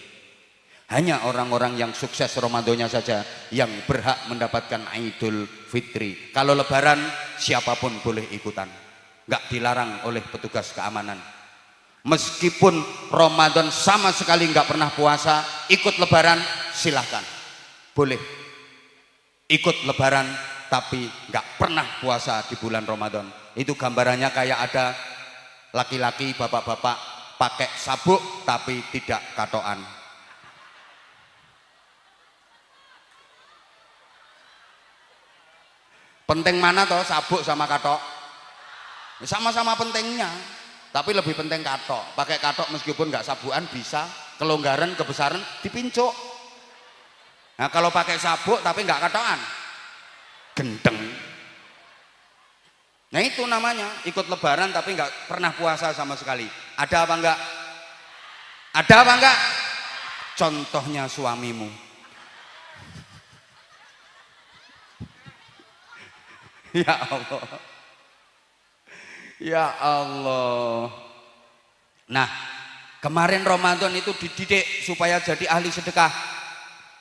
Hanya orang-orang yang sukses Ramadannya saja yang berhak mendapatkan Idul Fitri. Kalau lebaran siapapun boleh ikutan, nggak dilarang oleh petugas keamanan. Meskipun Ramadan sama sekali nggak pernah puasa, ikut lebaran silahkan, boleh ikut lebaran tapi nggak pernah puasa di bulan Ramadan. Itu gambarannya kayak ada laki-laki bapak-bapak pakai sabuk tapi tidak katoan. Penting mana toh sabuk sama katok? Sama-sama pentingnya, tapi lebih penting katok. Pakai katok meskipun nggak sabukan bisa, kelonggaran kebesaran dipincuk. Nah kalau pakai sabuk tapi nggak katokan, gendeng. Nah itu namanya ikut lebaran tapi nggak pernah puasa sama sekali. Ada apa enggak? Ada apa enggak? Contohnya suamimu. Ya Allah, ya Allah. Nah kemarin Ramadan itu dididik supaya jadi ahli sedekah.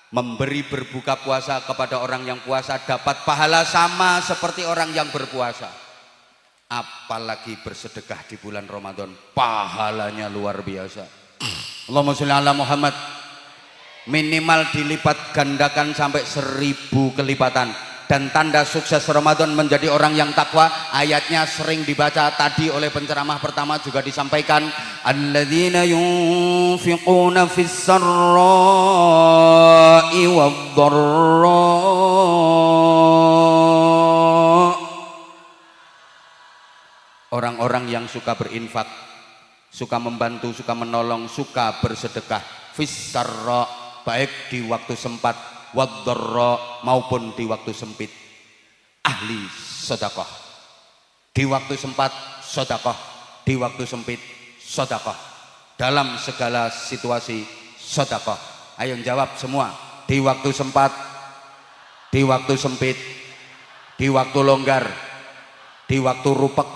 Memberi berbuka puasa kepada orang yang puasa dapat pahala sama seperti orang yang berpuasa. Apalagi bersedekah di bulan Ramadan, pahalanya luar biasa. Allahumma sholli ala Muhammad. Minimal dilipat gandakan sampai 1000 kelipatan. Dan tanda sukses Ramadan menjadi orang yang takwa, ayatnya sering dibaca tadi oleh penceramah pertama, juga disampaikan, alladzina yunfiquna fis sarra'i wad-dharra. Orang-orang yang suka berinfak, suka membantu, suka menolong, suka bersedekah, fis sarra, baik di waktu sempat, wad-dharra maupun di waktu sempit, ahli sedekah. Di waktu sempat sedekah, di waktu sempit sedekah, dalam segala situasi sedekah. Ayo jawab semua. Di waktu sempat, di waktu sempit, di waktu longgar, di waktu rupek,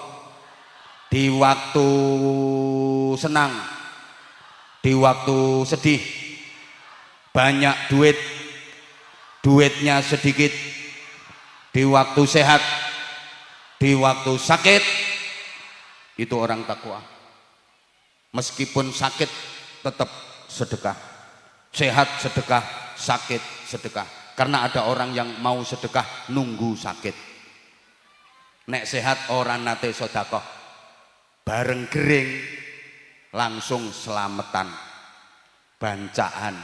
di waktu senang, di waktu sedih, banyak duit, duitnya sedikit, di waktu sehat, di waktu sakit, itu orang takwa. Meskipun sakit tetap sedekah, sehat sedekah, sakit sedekah. Karena ada orang yang mau sedekah nunggu sakit. Nek sehat orang nate sodakoh, bareng gering langsung selamatan, bancaan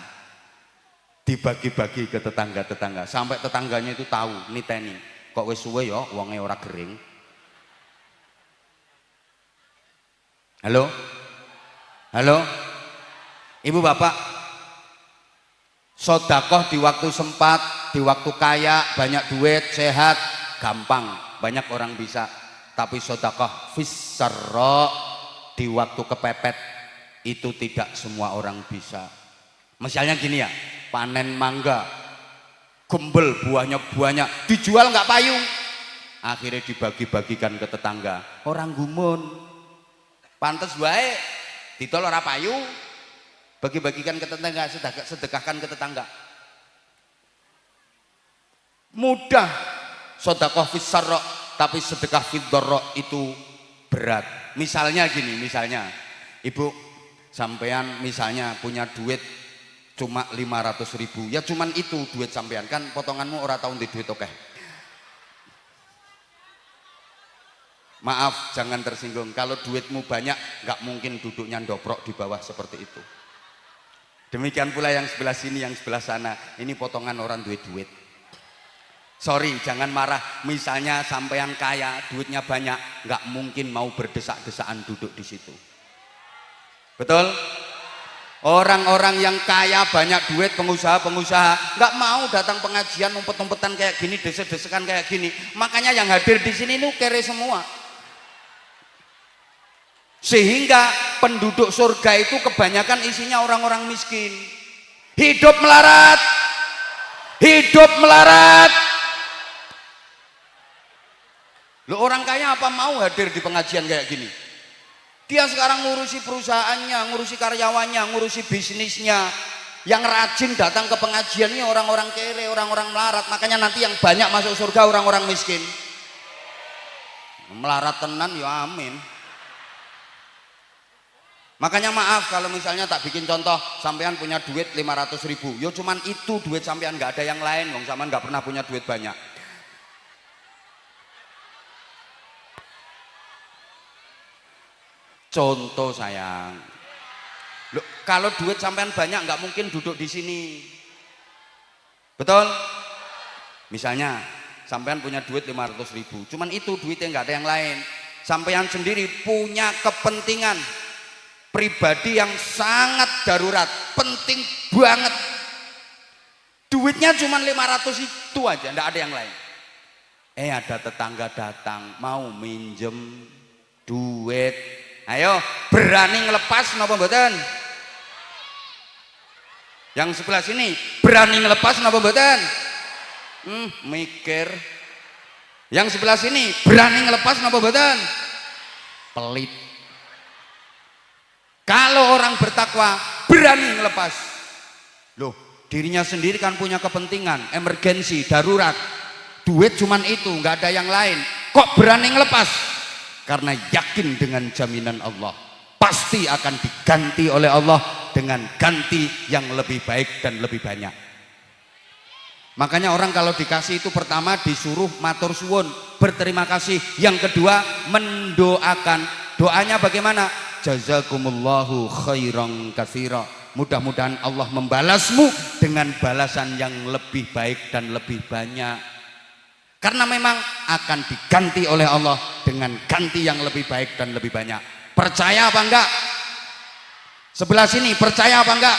dibagi-bagi ke tetangga-tetangga sampai tetangganya itu tahu niteni kok wis suwe ya wonge ora gering. Halo, halo, ibu bapak, sodakoh di waktu sempat, di waktu kaya, banyak duit, sehat, gampang, banyak orang bisa. Tapi sodakoh fissarra, di waktu kepepet, itu tidak semua orang bisa. Misalnya gini ya, panen mangga, gembel buahnya banyak, dijual nggak payu, akhirnya dibagi-bagikan ke tetangga. Orang gumun, pantes wae ditol ora payu, bagi-bagikan ke tetangga, sedekahkan ke tetangga. Mudah sedekah fissarra, tapi sedekah fiddarra itu berat. Misalnya gini, misalnya ibu sampean misalnya punya duit cuma 500.000, ya cuman itu duit sampean, kan potonganmu ora tau ndek duit oke. Maaf, jangan tersinggung. Kalau duitmu banyak, nggak mungkin duduknya ndoprok di bawah seperti itu. Demikian pula yang sebelah sini, yang sebelah sana. Ini potongan orang duit-duit. Sorry, jangan marah. Misalnya sampean kaya, duitnya banyak, nggak mungkin mau berdesak-desaan duduk di situ. Betul? Orang-orang yang kaya, banyak duit, pengusaha-pengusaha, nggak mau datang pengajian umpet-umpetan kayak gini, desek-desekan kayak gini. Makanya yang hadir di sini itu kere semua. Sehingga penduduk surga itu kebanyakan isinya orang-orang miskin. Hidup melarat, hidup melarat. Loh, orang kaya apa mau hadir di pengajian kayak gini? Dia sekarang ngurusi perusahaannya, ngurusi karyawannya, ngurusi bisnisnya. Yang rajin datang ke pengajian ini orang-orang kere, orang-orang melarat. Makanya nanti yang banyak masuk surga orang-orang miskin. Melarat tenan ya amin. Makanya maaf kalau misalnya tak bikin contoh, sampean punya duit 500.000, yo cuman itu duit sampean, nggak ada yang lain, wong sampean nggak pernah punya duit banyak. Contoh sayang, loh, kalau duit sampean banyak nggak mungkin duduk di sini, betul? Misalnya sampean punya duit 500.000, cuman itu duitnya nggak ada yang lain. Sampean sendiri punya kepentingan pribadi yang sangat darurat, penting banget. Duitnya cuma 500 itu aja, enggak ada yang lain. Ada tetangga datang mau minjem duit. Ayo, berani ngelepas napa mboten? Yang sebelah sini berani ngelepas napa mboten? Mikir. Yang sebelah sini berani ngelepas napa mboten? Pelit. Kalau orang bertakwa berani ngelepas. Loh, dirinya sendiri kan punya kepentingan, emergensi, darurat. Duit cuman itu, nggak ada yang lain. Kok berani ngelepas? Karena yakin dengan jaminan Allah. Pasti akan diganti oleh Allah dengan ganti yang lebih baik dan lebih banyak. Makanya orang kalau dikasih itu pertama disuruh matur suwun, berterima kasih. Yang kedua mendoakan. Doanya bagaimana? Jazakumullahu khairan katsira. Mudah-mudahan Allah membalasmu dengan balasan yang lebih baik dan lebih banyak. Karena memang akan diganti oleh Allah dengan ganti yang lebih baik dan lebih banyak. Percaya apa enggak? Sebelah sini percaya apa enggak?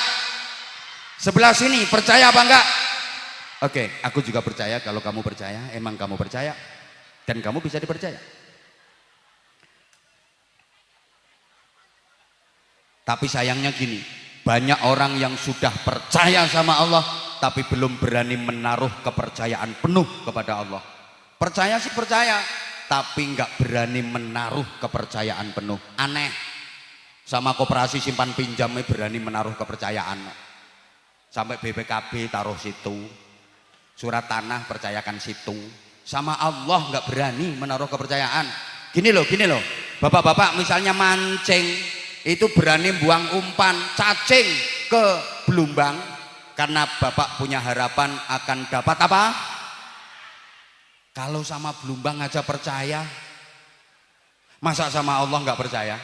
Sebelah sini percaya apa enggak? Oke, aku juga percaya. Kalau kamu percaya, emang kamu percaya dan kamu bisa dipercaya. Tapi sayangnya gini, banyak orang yang sudah percaya sama Allah tapi belum berani menaruh kepercayaan penuh kepada Allah. Percaya sih percaya, tapi nggak berani menaruh kepercayaan penuh. Aneh. Sama koperasi simpan pinjamnya berani menaruh kepercayaan. Sampai BPKB taruh situ, surat tanah percayakan situ. Sama Allah nggak berani menaruh kepercayaan. Gini loh, bapak-bapak misalnya mancing, itu berani buang umpan cacing ke belumbang, Karena Bapak punya harapan akan dapat apa? Kalau sama Blumbang aja percaya, masa sama Allah nggak percaya?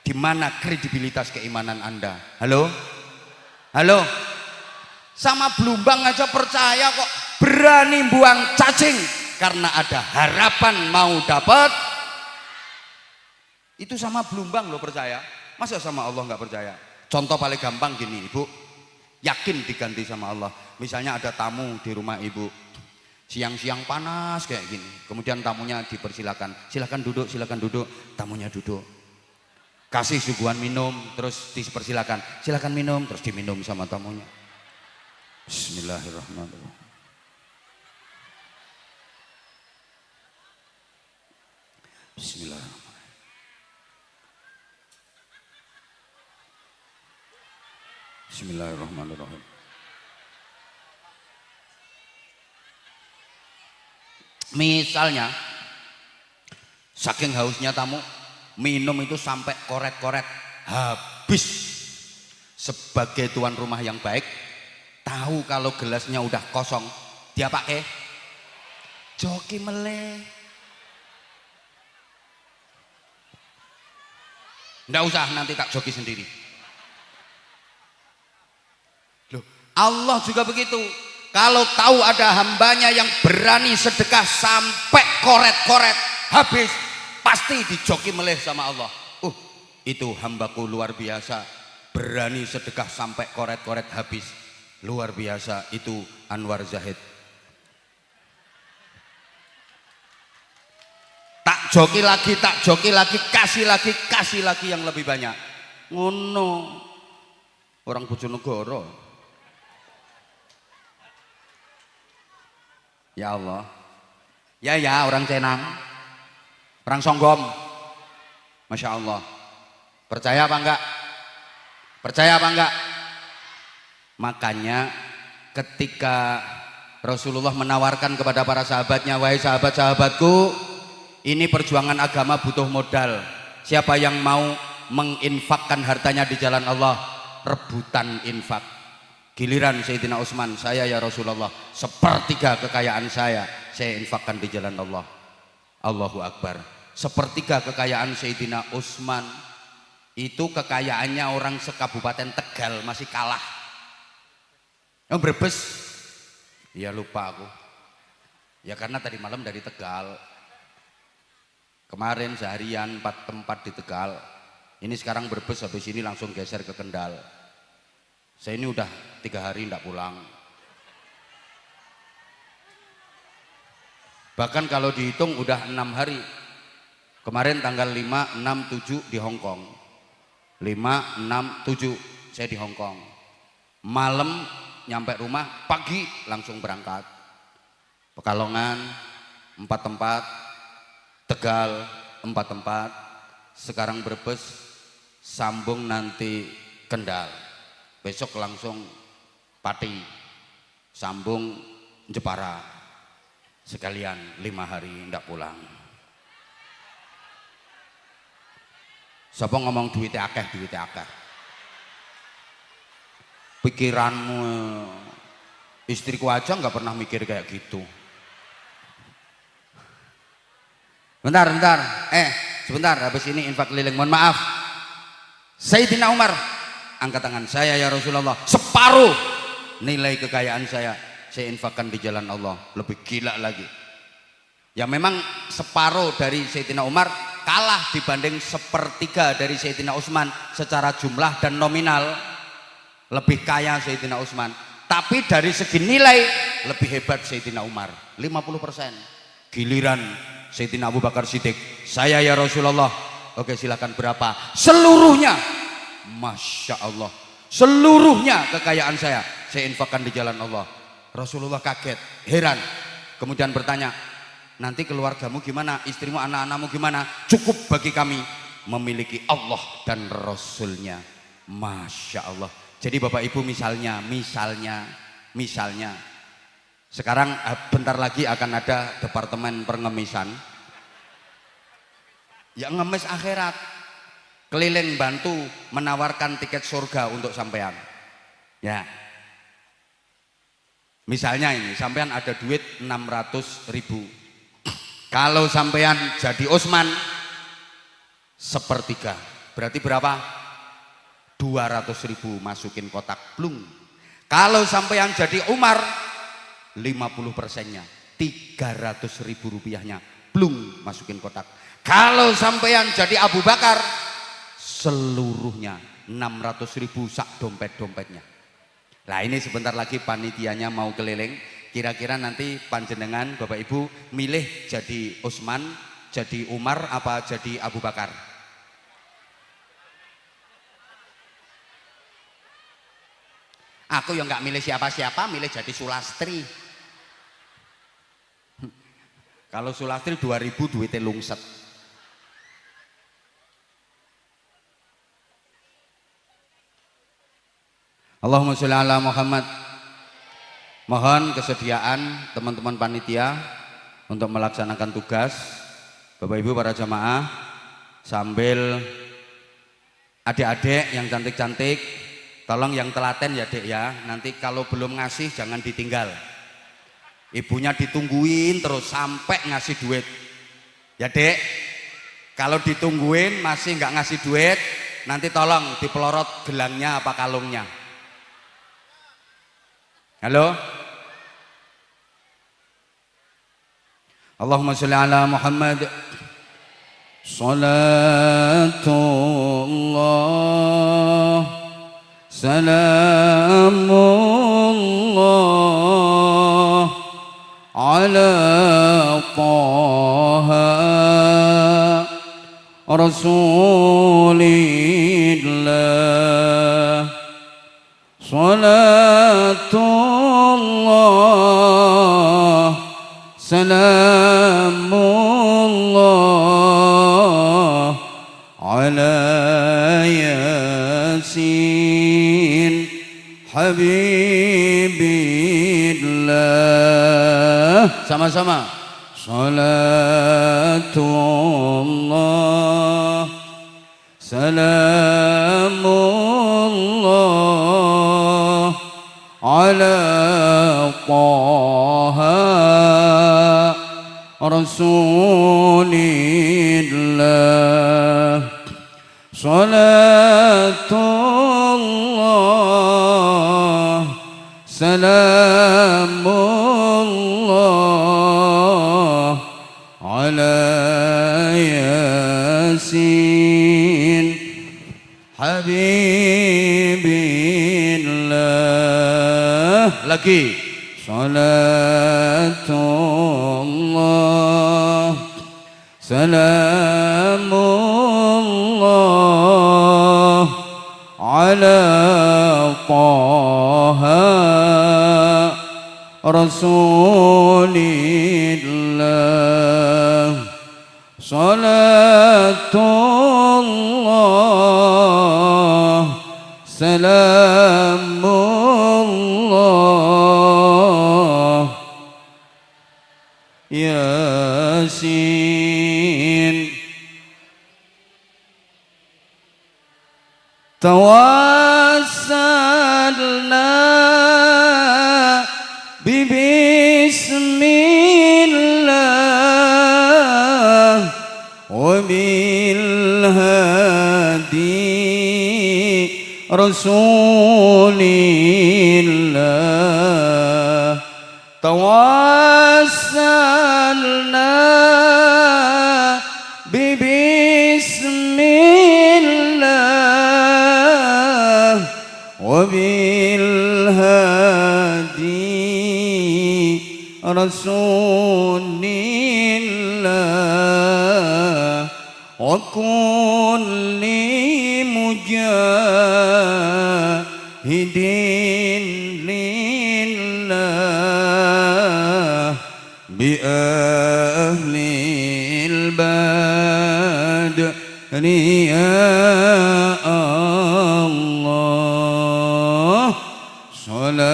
Di mana kredibilitas keimanan Anda? Halo? Halo? Sama Blumbang aja percaya kok, berani buang cacing karena ada harapan mau dapat. Itu sama Blumbang loh percaya. Masa sama Allah nggak percaya? Contoh paling gampang gini, Ibu. Yakin diganti sama Allah. Misalnya ada tamu di rumah Ibu, siang-siang panas kayak gini, kemudian tamunya dipersilakan, silakan duduk, tamunya duduk, kasih suguhan minum, terus dipersilakan, silakan minum, terus diminum sama tamunya. Bismillahirrahmanirrahim. Bismillahirrahmanirrahim. Bismillahirrahmanirrahim. Misalnya saking hausnya tamu, minum itu sampai koret-koret habis. Sebagai tuan rumah yang baik, tahu kalau gelasnya udah kosong, dia pakai joki meleh. Nggak usah, nanti tak joki sendiri. Loh, Allah juga begitu. Kalau tahu ada hambanya yang berani sedekah sampai koret-koret habis, pasti dijoki meleh sama Allah. Itu hambaku luar biasa, berani sedekah sampai koret-koret habis, luar biasa. Itu Anwar Zahid. Tak joki lagi, kasih lagi yang lebih banyak. Ngono orang Bojonegoro. Ya Allah, ya orang Cenang, orang Songgom, Masya Allah. Percaya apa enggak? Percaya apa enggak? Makanya ketika Rasulullah menawarkan kepada para sahabatnya, wahai sahabat-sahabatku, ini perjuangan agama butuh modal. Siapa yang mau menginfakkan hartanya di jalan Allah, rebutan infak. Giliran Sayyidina Utsman, saya ya Rasulullah, sepertiga kekayaan saya infakkan di jalan Allah. Allahu Akbar. Sepertiga kekayaan Sayyidina Utsman itu kekayaannya orang sekabupaten Tegal masih kalah. Yang Brebes, ya lupa aku. Ya karena tadi malam dari Tegal. Kemarin seharian 4 tempat di Tegal. Ini sekarang Brebes, habis ini langsung geser ke Kendal. Saya ini udah 3 hari tidak pulang. Bahkan kalau dihitung udah 6 hari. Kemarin tanggal 5, 6, 7 di Hong Kong. 5, 6, 7 saya di Hong Kong. Malam nyampe rumah, pagi langsung berangkat. Pekalongan 4 tempat, Tegal 4 tempat, sekarang Brebes, sambung nanti Kendal. Besok langsung Pati, sambung Jepara, sekalian 5 hari ndak pulang. Siapa ngomong duitnya akeh, pikiranmu, istriku aja nggak pernah mikir kayak gitu. Bentar, sebentar, habis ini infak keliling. Mohon maaf, Sayyidina Umar angkat tangan, saya ya Rasulullah, separuh nilai kekayaan saya infakkan di jalan Allah. Lebih gila lagi. Ya memang separuh dari Sayyidina Umar kalah dibanding sepertiga dari Sayyidina Utsman secara jumlah dan nominal. Lebih kaya Sayyidina Utsman. Tapi dari segi nilai lebih hebat Sayyidina Umar, 50%. Giliran Sayyidina Abu Bakar Siddiq, saya ya Rasulullah. Oke, silakan, berapa? Seluruhnya. Masya Allah, seluruhnya kekayaan saya infakkan di jalan Allah. Rasulullah kaget, heran, kemudian bertanya, nanti keluargamu gimana, istrimu, anak-anakmu gimana? Cukup bagi kami memiliki Allah dan Rasulnya. Masya Allah. Jadi Bapak Ibu, misalnya sekarang bentar lagi akan ada departemen pengemisan yang ngemis akhirat, keliling bantu menawarkan tiket surga untuk sampean. Ya, Misalnya ini, sampean ada duit 600.000. Kalau sampean jadi Utsman sepertiga, berarti berapa? 200.000 masukin kotak blung. Kalau sampean jadi Umar 50%-nya, 300.000 rupiahnya blung masukin kotak. Kalau sampean jadi Abu Bakar seluruhnya 600.000 sak dompet-dompetnya. Nah ini sebentar lagi panitianya mau keliling. Kira-kira nanti panjenengan Bapak Ibu milih jadi Utsman, jadi Umar, apa jadi Abu Bakar? Aku yang nggak milih siapa-siapa, milih jadi Sulastri. Kalau Sulastri 2.000 duitnya lungset. Allahumma sholli ala Muhammad. Mohon kesediaan teman-teman panitia untuk melaksanakan tugas. Bapak Ibu para jamaah, sambil adik-adik yang cantik-cantik, tolong yang telaten ya dek ya, nanti kalau belum ngasih jangan ditinggal. Ibunya ditungguin terus sampai ngasih duit ya dek. Kalau ditungguin masih nggak ngasih duit, nanti tolong dipelorot gelangnya apa kalungnya. Halo, Allahumma sholli ala Muhammad. Salatullah salamullah ala Taha Rasulillah. Salatullah salamullah ala Yasin Habibillah. Sama-sama. Salatullah salamullah ala Taha Rasulillah. Salatullah salamullah ala Yasin Habibillah. Lagi. Salatullah salamullah ala Taha Rasulillah. Salatullah salamullah Yasin. Tawassalna bismillah wa bil hadi Rasulillah. Tawassalna bismillah wa bil hadi Rasulillah wa kulli mujahidin lillah bi ahlil badri ya Allah. Salatullah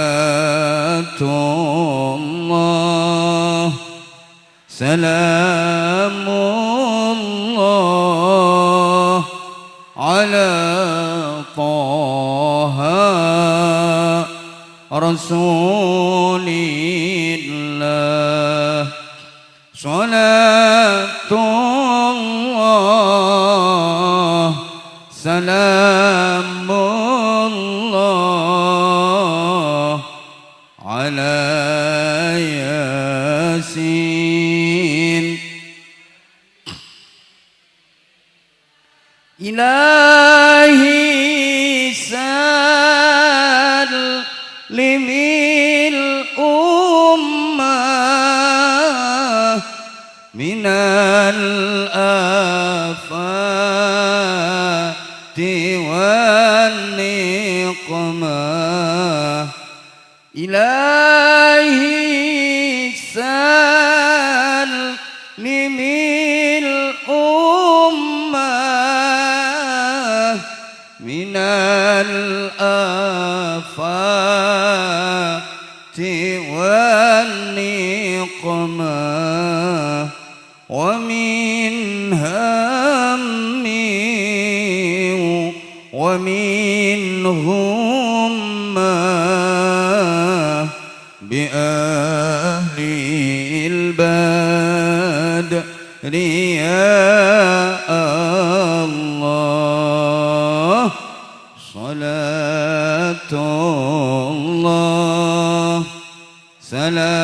salamullah ala Taha Rasulillah. Salatullah salamullah ala Yasin. Ilahi salimil ummah minal afati wan niqmah. Ilahi salimil ummah minal afati wan niqmah wa min hammi wa min hummah bi ahlil badri ya Allah. Salatullah salamullah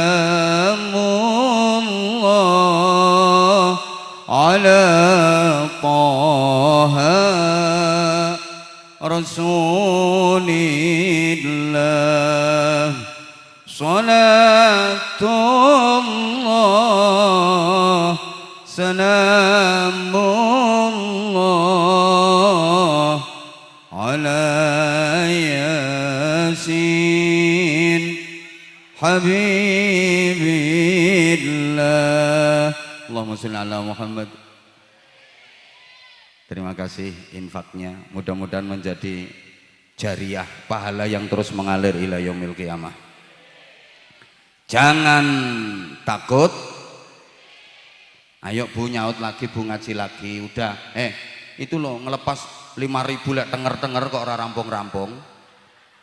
ala Taha Rasulillah. Salatullah salamullah ala Yasin Habibillah. Allahumma sholli ala Muhammad. Terima kasih infaknya, mudah-mudahan menjadi jariah, pahala yang terus mengalir ila yaumil qiyamah. Jangan takut. Ayo Bu nyaut lagi, Bu ngaji lagi. Udah, itu loh ngelepas 5.000 lek tenger-tenger kok ora rampung-rampung.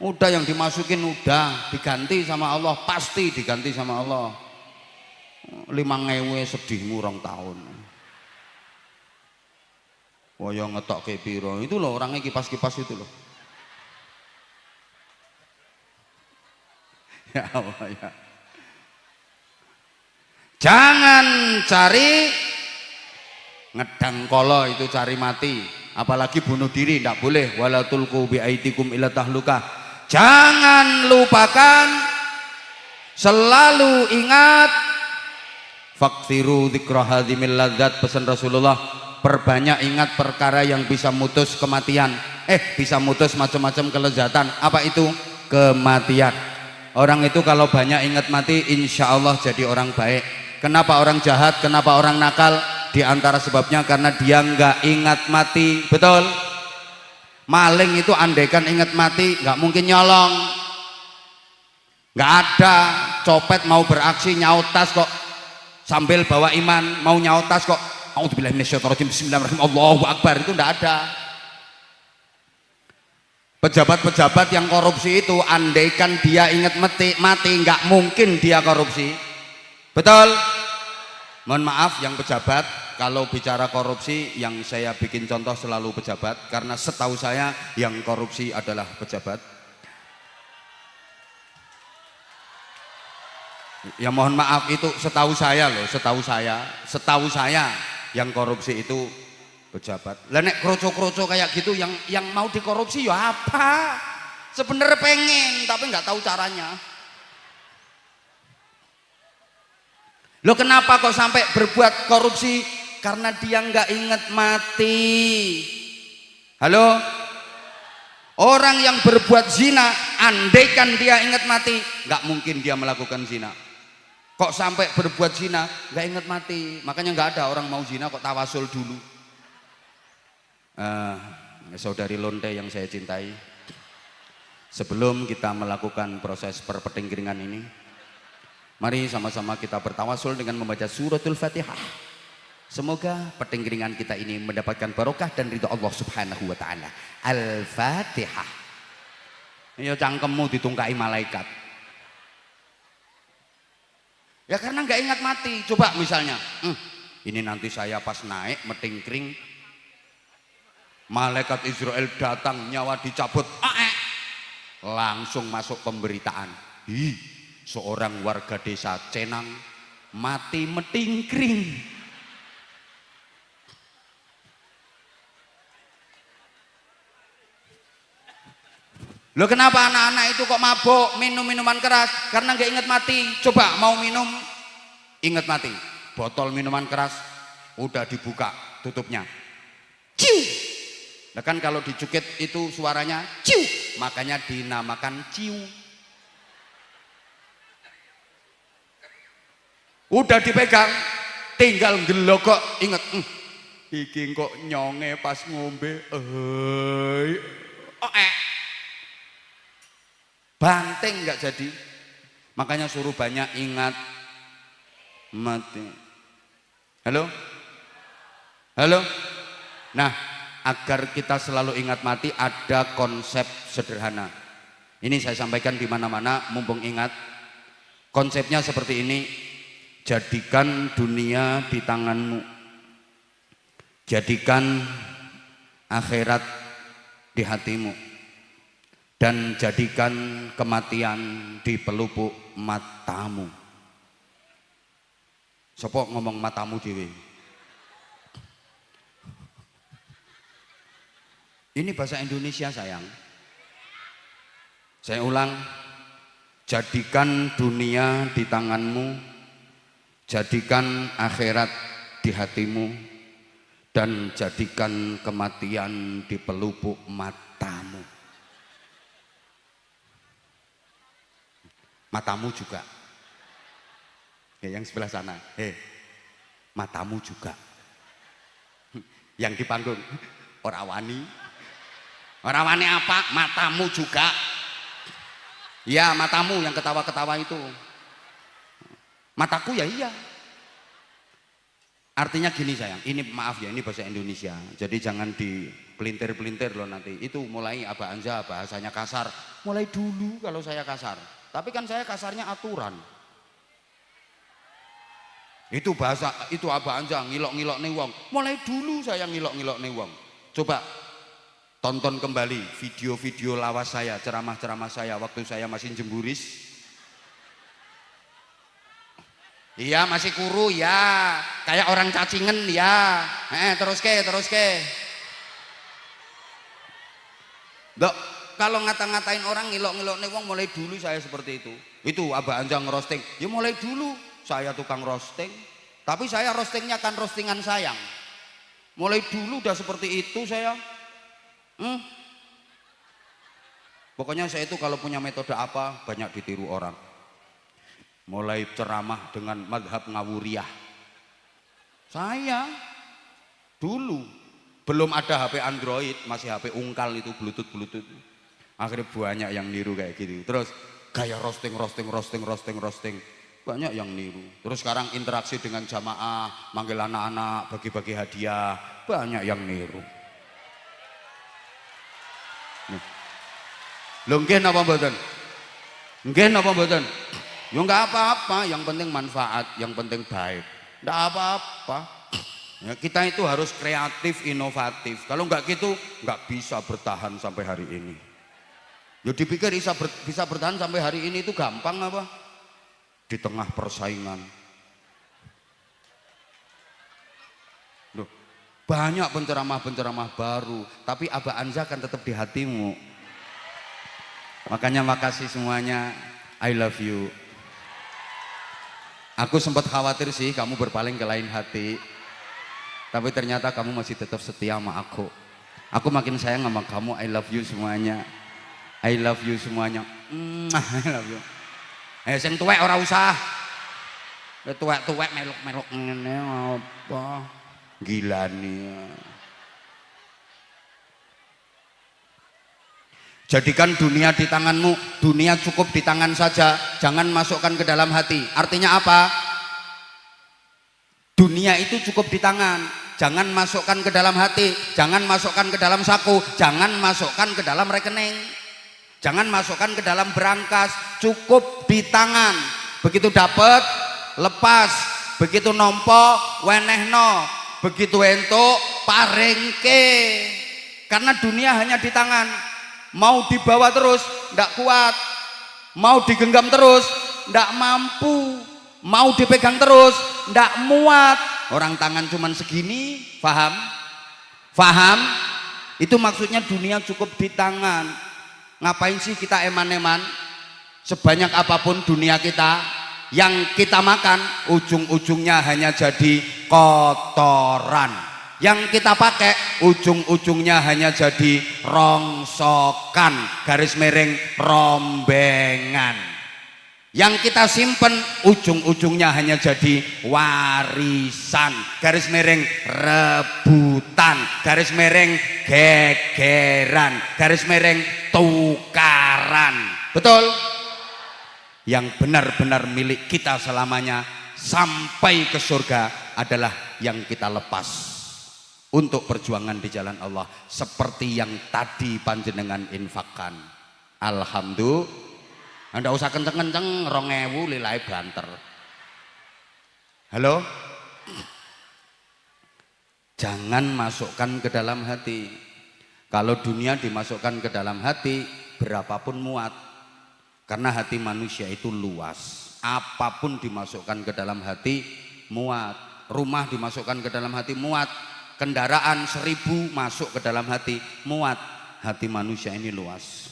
Udah yang dimasukin udah diganti sama Allah, pasti diganti sama Allah. 5.000 sedihmu 2 tahun. Waya ngetok ke piro. Itu loh orangnya kipas-kipas itu loh. Ya Allah ya. Jangan cari ngedang kolo, itu cari mati. Apalagi bunuh diri, tidak boleh. Wala tulqu bi aitikum ila tahlukah. Jangan lupakan, selalu ingat. Fakthiru dzikra hadzimil ladzat, pesan Rasulullah, perbanyak ingat perkara yang bisa mutus kematian. Bisa mutus macam-macam kelezatan. Apa itu? Kematian. Orang itu kalau banyak ingat mati, insya Allah jadi orang baik. Kenapa orang jahat, kenapa orang nakal? Di antara sebabnya karena dia nggak ingat mati. Betul? Maling itu andaikan ingat mati nggak mungkin nyolong. Nggak ada. Copet mau beraksi nyaut tas kok sambil bawa iman, mau nyaut tas kok A'udzubillahi minasyaitonirrajim bismillahirrahmanirrahim Allahu Akbar, itu nggak ada. Pejabat-pejabat yang korupsi itu andaikan dia ingat mati nggak mungkin dia korupsi. Betul? Mohon maaf yang pejabat, kalau bicara korupsi yang saya bikin contoh selalu pejabat, karena setahu saya yang korupsi adalah pejabat. Ya mohon maaf, itu setahu saya loh, setahu saya yang korupsi itu pejabat. Lah nek kroco-kroco kayak gitu yang mau dikorupsi ya apa? Sebenarnya pengen tapi nggak tahu caranya. Loh kenapa kok sampai berbuat korupsi? Karena dia nggak ingat mati. Halo? Orang yang berbuat zina, andaikan dia ingat mati, nggak mungkin dia melakukan zina. Kok sampai berbuat zina, nggak ingat mati. Makanya nggak ada orang mau zina kok tawasul dulu. Saudari Lonte yang saya cintai, sebelum kita melakukan proses perpetinggiringan ini, mari sama-sama kita bertawasul dengan membaca suratul Fatihah. Semoga petinggiringan kita ini mendapatkan barokah dan ridho Allah Subhanahu wa taala. Al-Fatihah. Ya cangkemmu ditungkai malaikat. Ya karena nggak ingat mati. Coba misalnya, ini nanti saya pas naik metingkring, malaikat Israel datang, nyawa dicabut, langsung masuk pemberitaan. Seorang warga desa Cenang mati metingkring. Loh kenapa anak-anak itu kok mabuk minum minuman keras? Karena nggak ingat mati. Coba mau minum, ingat mati. Botol minuman keras udah dibuka tutupnya, ciu. Nah kan kalau dicukit itu suaranya ciu, makanya dinamakan ciu. Udah dipegang, tinggal gelokok, inget, iki kok nyonge pas ngombe, banting nggak jadi. Makanya suruh banyak ingat mati. Halo? Halo? Nah, agar kita selalu ingat mati ada konsep sederhana. Ini saya sampaikan di mana-mana mumpung ingat. Konsepnya seperti ini. Jadikan dunia di tanganmu. Jadikan akhirat di hatimu. Dan jadikan kematian di pelupuk matamu. Sopo ngomong matamu dewe. Ini bahasa Indonesia sayang. Saya ulang. Jadikan dunia di tanganmu. Jadikan akhirat di hatimu. Dan jadikan kematian di pelupuk matamu. Matamu juga. Ya, yang sebelah sana. Matamu juga. Yang di panggung. Ora wani. Ora wani apa? Matamu juga. Ya, matamu yang ketawa-ketawa itu. Mataku ya iya. Artinya gini sayang. Ini maaf ya, ini bahasa Indonesia. Jadi jangan dipelintir-pelintir loh nanti. Itu mulai Aba Anja bahasanya kasar. Mulai dulu kalau saya kasar. Tapi kan saya kasarnya aturan. Itu bahasa, itu Aba Anja ngilok-ngilok nih wong. Mulai dulu saya ngilok-ngilok nih wong. Coba tonton kembali video-video lawas saya, ceramah-ceramah saya waktu saya masih jemburis. Iya masih kuru ya, kayak orang cacingen ya. Terus ke. Dok. Kalau ngata-ngatain orang ngilok-ngilok nih wong mulai dulu saya seperti itu. Itu Aba Anja ngerosting. Ya mulai dulu saya tukang roasting. Tapi saya roastingnya kan roastingan sayang. Mulai dulu udah seperti itu saya. Pokoknya saya itu kalau punya metode apa banyak ditiru orang. Mulai ceramah dengan madhab ngawuriyah. Saya dulu belum ada HP Android, masih HP ungkal itu Bluetooth. Akhirnya banyak yang niru kayak gitu. Terus gaya roasting. Banyak yang niru. Terus sekarang interaksi dengan jamaah, manggil anak-anak, bagi-bagi hadiah. Banyak yang niru. Lho nggih napa mboten? Nggih napa mboten? Ya enggak apa-apa, yang penting manfaat, yang penting baik. Enggak apa-apa. Ya, kita itu harus kreatif, inovatif. Kalau enggak gitu, enggak bisa bertahan sampai hari ini. Ya dipikir bisa bertahan sampai hari ini itu gampang apa? Di tengah persaingan. Loh, banyak penceramah baru, tapi Aba Anja kan tetap di hatimu. Makanya makasih semuanya, I love you. Aku sempat khawatir sih kamu berpaling ke lain hati, tapi ternyata kamu masih tetap setia sama aku. Aku makin sayang sama kamu, I love you semuanya. I love you semuanya. I love you. Sing tuwek ora usah. Tuwek meluk-meluk ngene apa? Gila nih. Jadikan dunia di tanganmu, dunia cukup di tangan saja, jangan masukkan ke dalam hati. Artinya apa? Dunia itu cukup di tangan, jangan masukkan ke dalam hati, jangan masukkan ke dalam saku, jangan masukkan ke dalam rekening. Jangan masukkan ke dalam berangkas, cukup di tangan. Begitu dapat, lepas. Begitu nompo, wenehno. Begitu entuk, parengke. Karena dunia hanya di tangan. Mau dibawa terus, ndak kuat. Mau digenggam terus, ndak mampu. Mau dipegang terus, ndak muat. Orang tangan cuman segini, paham? Paham? Itu maksudnya dunia cukup di tangan. Ngapain sih kita eman-eman? Sebanyak apapun dunia kita, yang kita makan, ujung-ujungnya hanya jadi kotoran. Yang kita pakai ujung-ujungnya hanya jadi rongsokan, garis miring rombengan. Yang kita simpen ujung-ujungnya hanya jadi warisan, garis miring rebutan, garis miring gegeran, garis miring tukaran. Betul? Yang benar-benar milik kita selamanya sampai ke surga adalah yang kita lepas untuk perjuangan di jalan Allah, seperti yang tadi panjenengan infakkan. Alhamdulillah. Anda usah kenceng-kenceng, 2000 lilai banter. Halo? Jangan masukkan ke dalam hati. Kalau dunia dimasukkan ke dalam hati, berapapun muat. Karena hati manusia itu luas. Apapun dimasukkan ke dalam hati, muat. Rumah dimasukkan ke dalam hati, muat. Kendaraan 1000 masuk ke dalam hati, muat. Hati manusia ini luas.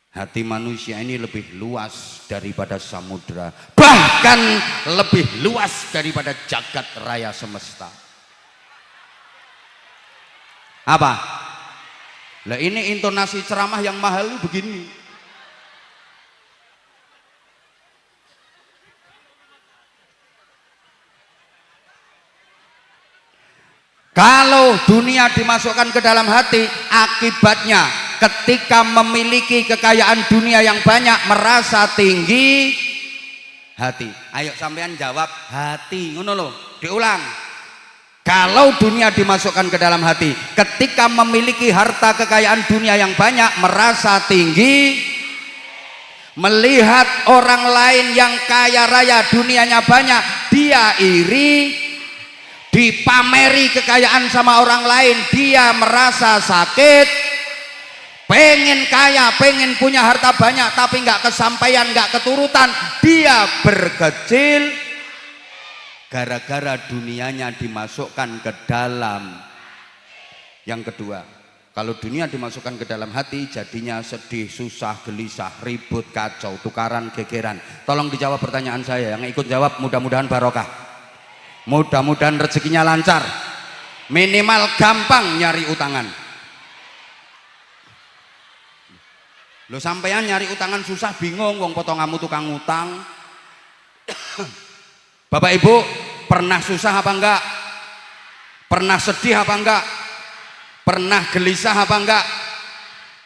Hati manusia ini lebih luas daripada samudra, bahkan lebih luas daripada jagat raya semesta. Apa? Lah ini intonasi ceramah yang mahal begini. Kalau dunia dimasukkan ke dalam hati, akibatnya ketika memiliki kekayaan dunia yang banyak, merasa tinggi hati. Ayo sampean jawab hati, ngono loh. Diulang. Kalau dunia dimasukkan ke dalam hati, ketika memiliki harta kekayaan dunia yang banyak, merasa tinggi, melihat orang lain yang kaya raya dunianya banyak, dia iri, dipameri kekayaan sama orang lain, dia merasa sakit, pengen kaya, pengen punya harta banyak, tapi nggak kesampaian, nggak keturutan, dia berkecil gara-gara dunianya dimasukkan ke dalam. Yang kedua, kalau dunia dimasukkan ke dalam hati, jadinya sedih, susah, gelisah, ribut, kacau, tukaran, gegeran. Tolong dijawab pertanyaan saya, yang ikut jawab mudah-mudahan barokah. Mudah-mudahan rezekinya lancar, minimal gampang nyari utangan. Lo sampean nyari utangan susah, bingung, wong potonganmu tukang utang. Bapak Ibu pernah susah apa enggak? Pernah sedih apa enggak? Pernah gelisah apa enggak?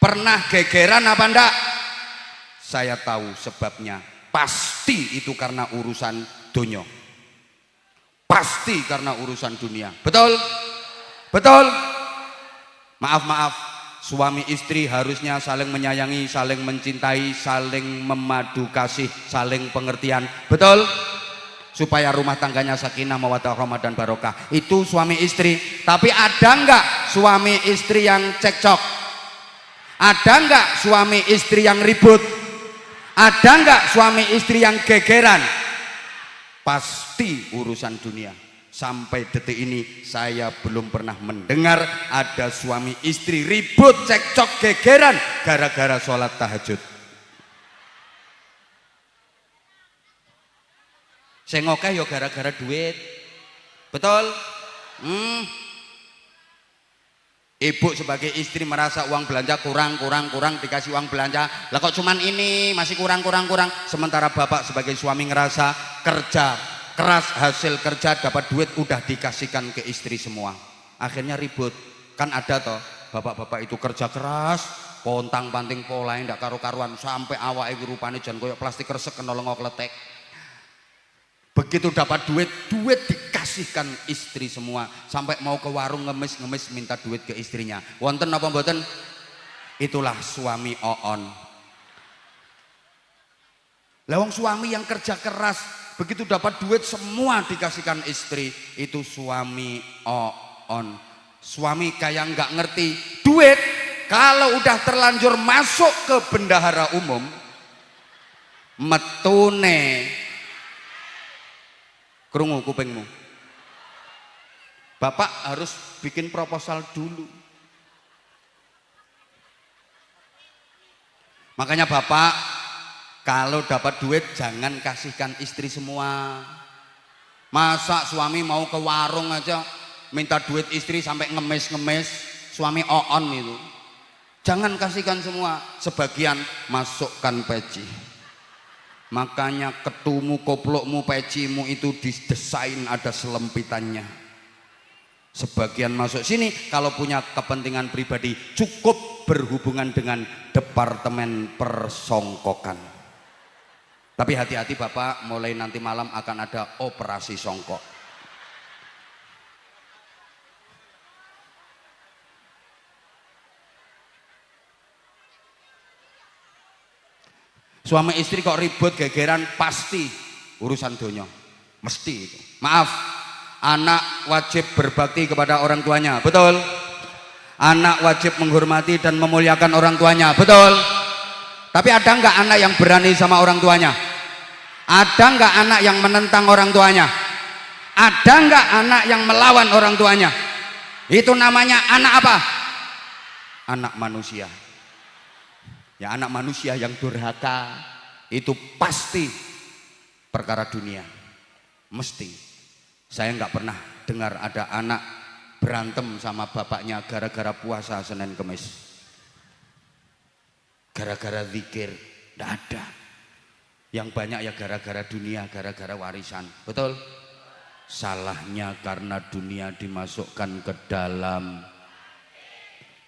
Pernah gegeran apa enggak? Saya tahu sebabnya, pasti itu karena urusan dunia. Pasti karena urusan dunia. Betul? Betul? Maaf, suami istri harusnya saling menyayangi, saling mencintai, saling memadu kasih, saling pengertian. Betul? Supaya rumah tangganya sakinah, mawaddah, rahmah dan barokah. Itu suami istri. Tapi ada enggak suami istri yang cekcok? Ada enggak suami istri yang ribut? Ada enggak suami istri yang gegeran? Pasti urusan dunia. Sampai detik ini saya belum pernah mendengar ada suami istri ribut, cekcok, gegeran gara-gara sholat tahajud. Saya ngokeh ya gara-gara duit. Betul? Ibu sebagai istri merasa uang belanja kurang, dikasih uang belanja, lah kok cuman ini masih kurang. Sementara bapak sebagai suami ngerasa kerja keras, hasil kerja dapat duit udah dikasihkan ke istri semua. Akhirnya ribut. Kan ada toh bapak-bapak itu kerja keras, pontang panting polahe ndak karu-karuan sampai awake rupane jan koyo plastik resek kena lengo kletek. Begitu dapat duit dikasihkan istri semua, sampai mau ke warung ngemis minta duit ke istrinya. Wonten apa mboten? Itulah suami Oon. Lawang suami yang kerja keras, begitu dapat duit semua dikasihkan istri, itu suami Oon. Suami kayak nggak ngerti duit kalau udah terlanjur masuk ke bendahara umum, metune krungu kupingmu. Bapak harus bikin proposal dulu. Makanya bapak kalau dapat duit jangan kasihkan istri semua. Masa suami mau ke warung aja minta duit istri sampai ngemis-ngemis, suami Oon itu. Jangan kasihkan semua, sebagian masukkan peci. Makanya ketumu, koplokmu, pecimu itu didesain ada selempitannya. Sebagian masuk sini, kalau punya kepentingan pribadi cukup berhubungan dengan departemen persongkokan. Tapi hati-hati bapak, mulai nanti malam akan ada operasi songkok. Suami istri kok ribut gegeran, pasti urusan donya, mesti itu. Maaf, anak wajib berbakti kepada orang tuanya, betul? Anak wajib menghormati dan memuliakan orang tuanya, betul? Tapi ada nggak anak yang berani sama orang tuanya? Ada nggak anak yang menentang orang tuanya? Ada nggak anak yang melawan orang tuanya? Itu namanya anak apa? Anak manusia. Ya, anak manusia yang durhaka itu pasti perkara dunia, mesti. Saya nggak pernah dengar ada anak berantem sama bapaknya gara-gara puasa Senin Kemis, gara-gara zikir, nggak ada. Yang banyak ya gara-gara dunia, gara-gara warisan, betul? Salahnya karena dunia dimasukkan ke dalam,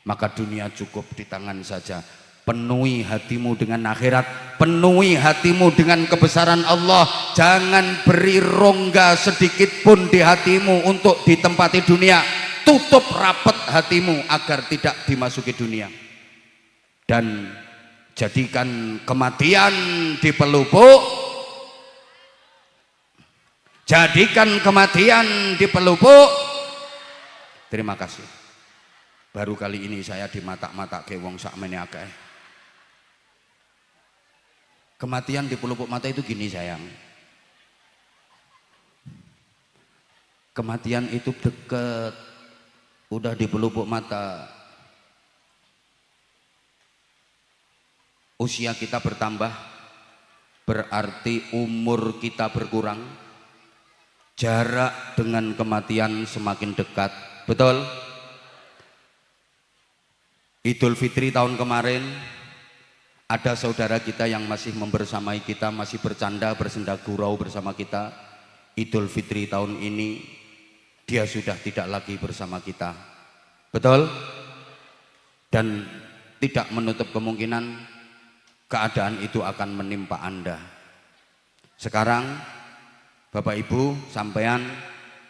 maka dunia cukup di tangan saja. Penuhi hatimu dengan akhirat, penuhi hatimu dengan kebesaran Allah. Jangan beri rongga sedikit pun di hatimu untuk ditempati dunia. Tutup rapat hatimu agar tidak dimasuki dunia. Dan jadikan kematian di pelupuk. Jadikan kematian di pelupuk. Terima kasih. Baru kali ini saya di mata-mata ke wong sakmene akeh. Kematian di pelupuk mata itu gini sayang. Kematian itu dekat, udah di pelupuk mata. Usia kita bertambah, berarti umur kita berkurang. Jarak dengan kematian semakin dekat, betul? Idul Fitri tahun kemarin ada saudara kita yang masih membersamai kita, masih bercanda, bersenda gurau bersama kita. Idul Fitri tahun ini dia sudah tidak lagi bersama kita, betul? Dan tidak menutup kemungkinan keadaan itu akan menimpa Anda. Sekarang Bapak Ibu sampean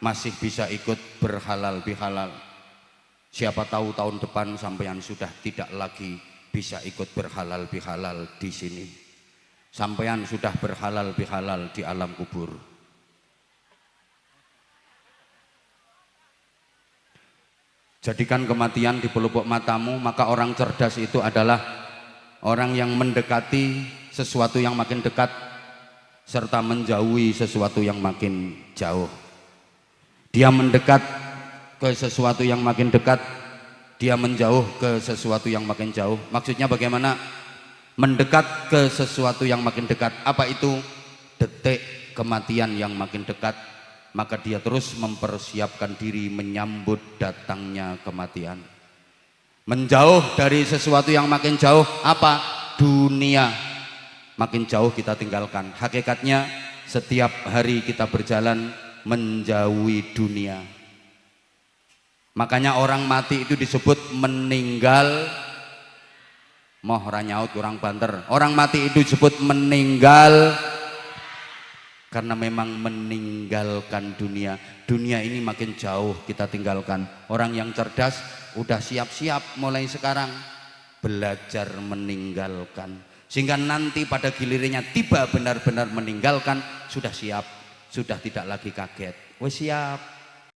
masih bisa ikut berhalal bihalal. Siapa tahu tahun depan sampean sudah tidak lagi bisa ikut berhalal bihalal di sini. Sampean sudah berhalal bihalal di alam kubur. Jadikan kematian di pelupuk matamu, maka orang cerdas itu adalah orang yang mendekati sesuatu yang makin dekat serta menjauhi sesuatu yang makin jauh. Dia mendekat ke sesuatu yang makin dekat, dia menjauh ke sesuatu yang makin jauh. Maksudnya bagaimana? Mendekat ke sesuatu yang makin dekat. Apa itu? Detik kematian yang makin dekat, maka dia terus mempersiapkan diri menyambut datangnya kematian. Menjauh dari sesuatu yang makin jauh, apa? Dunia. Makin jauh kita tinggalkan. Hakikatnya setiap hari kita berjalan menjauhi dunia. Makanya orang mati itu disebut meninggal. Moh ranyaut kurang banter. Orang mati itu disebut meninggal karena memang meninggalkan dunia. Dunia ini makin jauh kita tinggalkan. Orang yang cerdas udah siap-siap mulai sekarang. belajar meninggalkan, sehingga nanti pada gilirannya tiba benar-benar meninggalkan sudah siap, sudah tidak lagi kaget. Wes siap.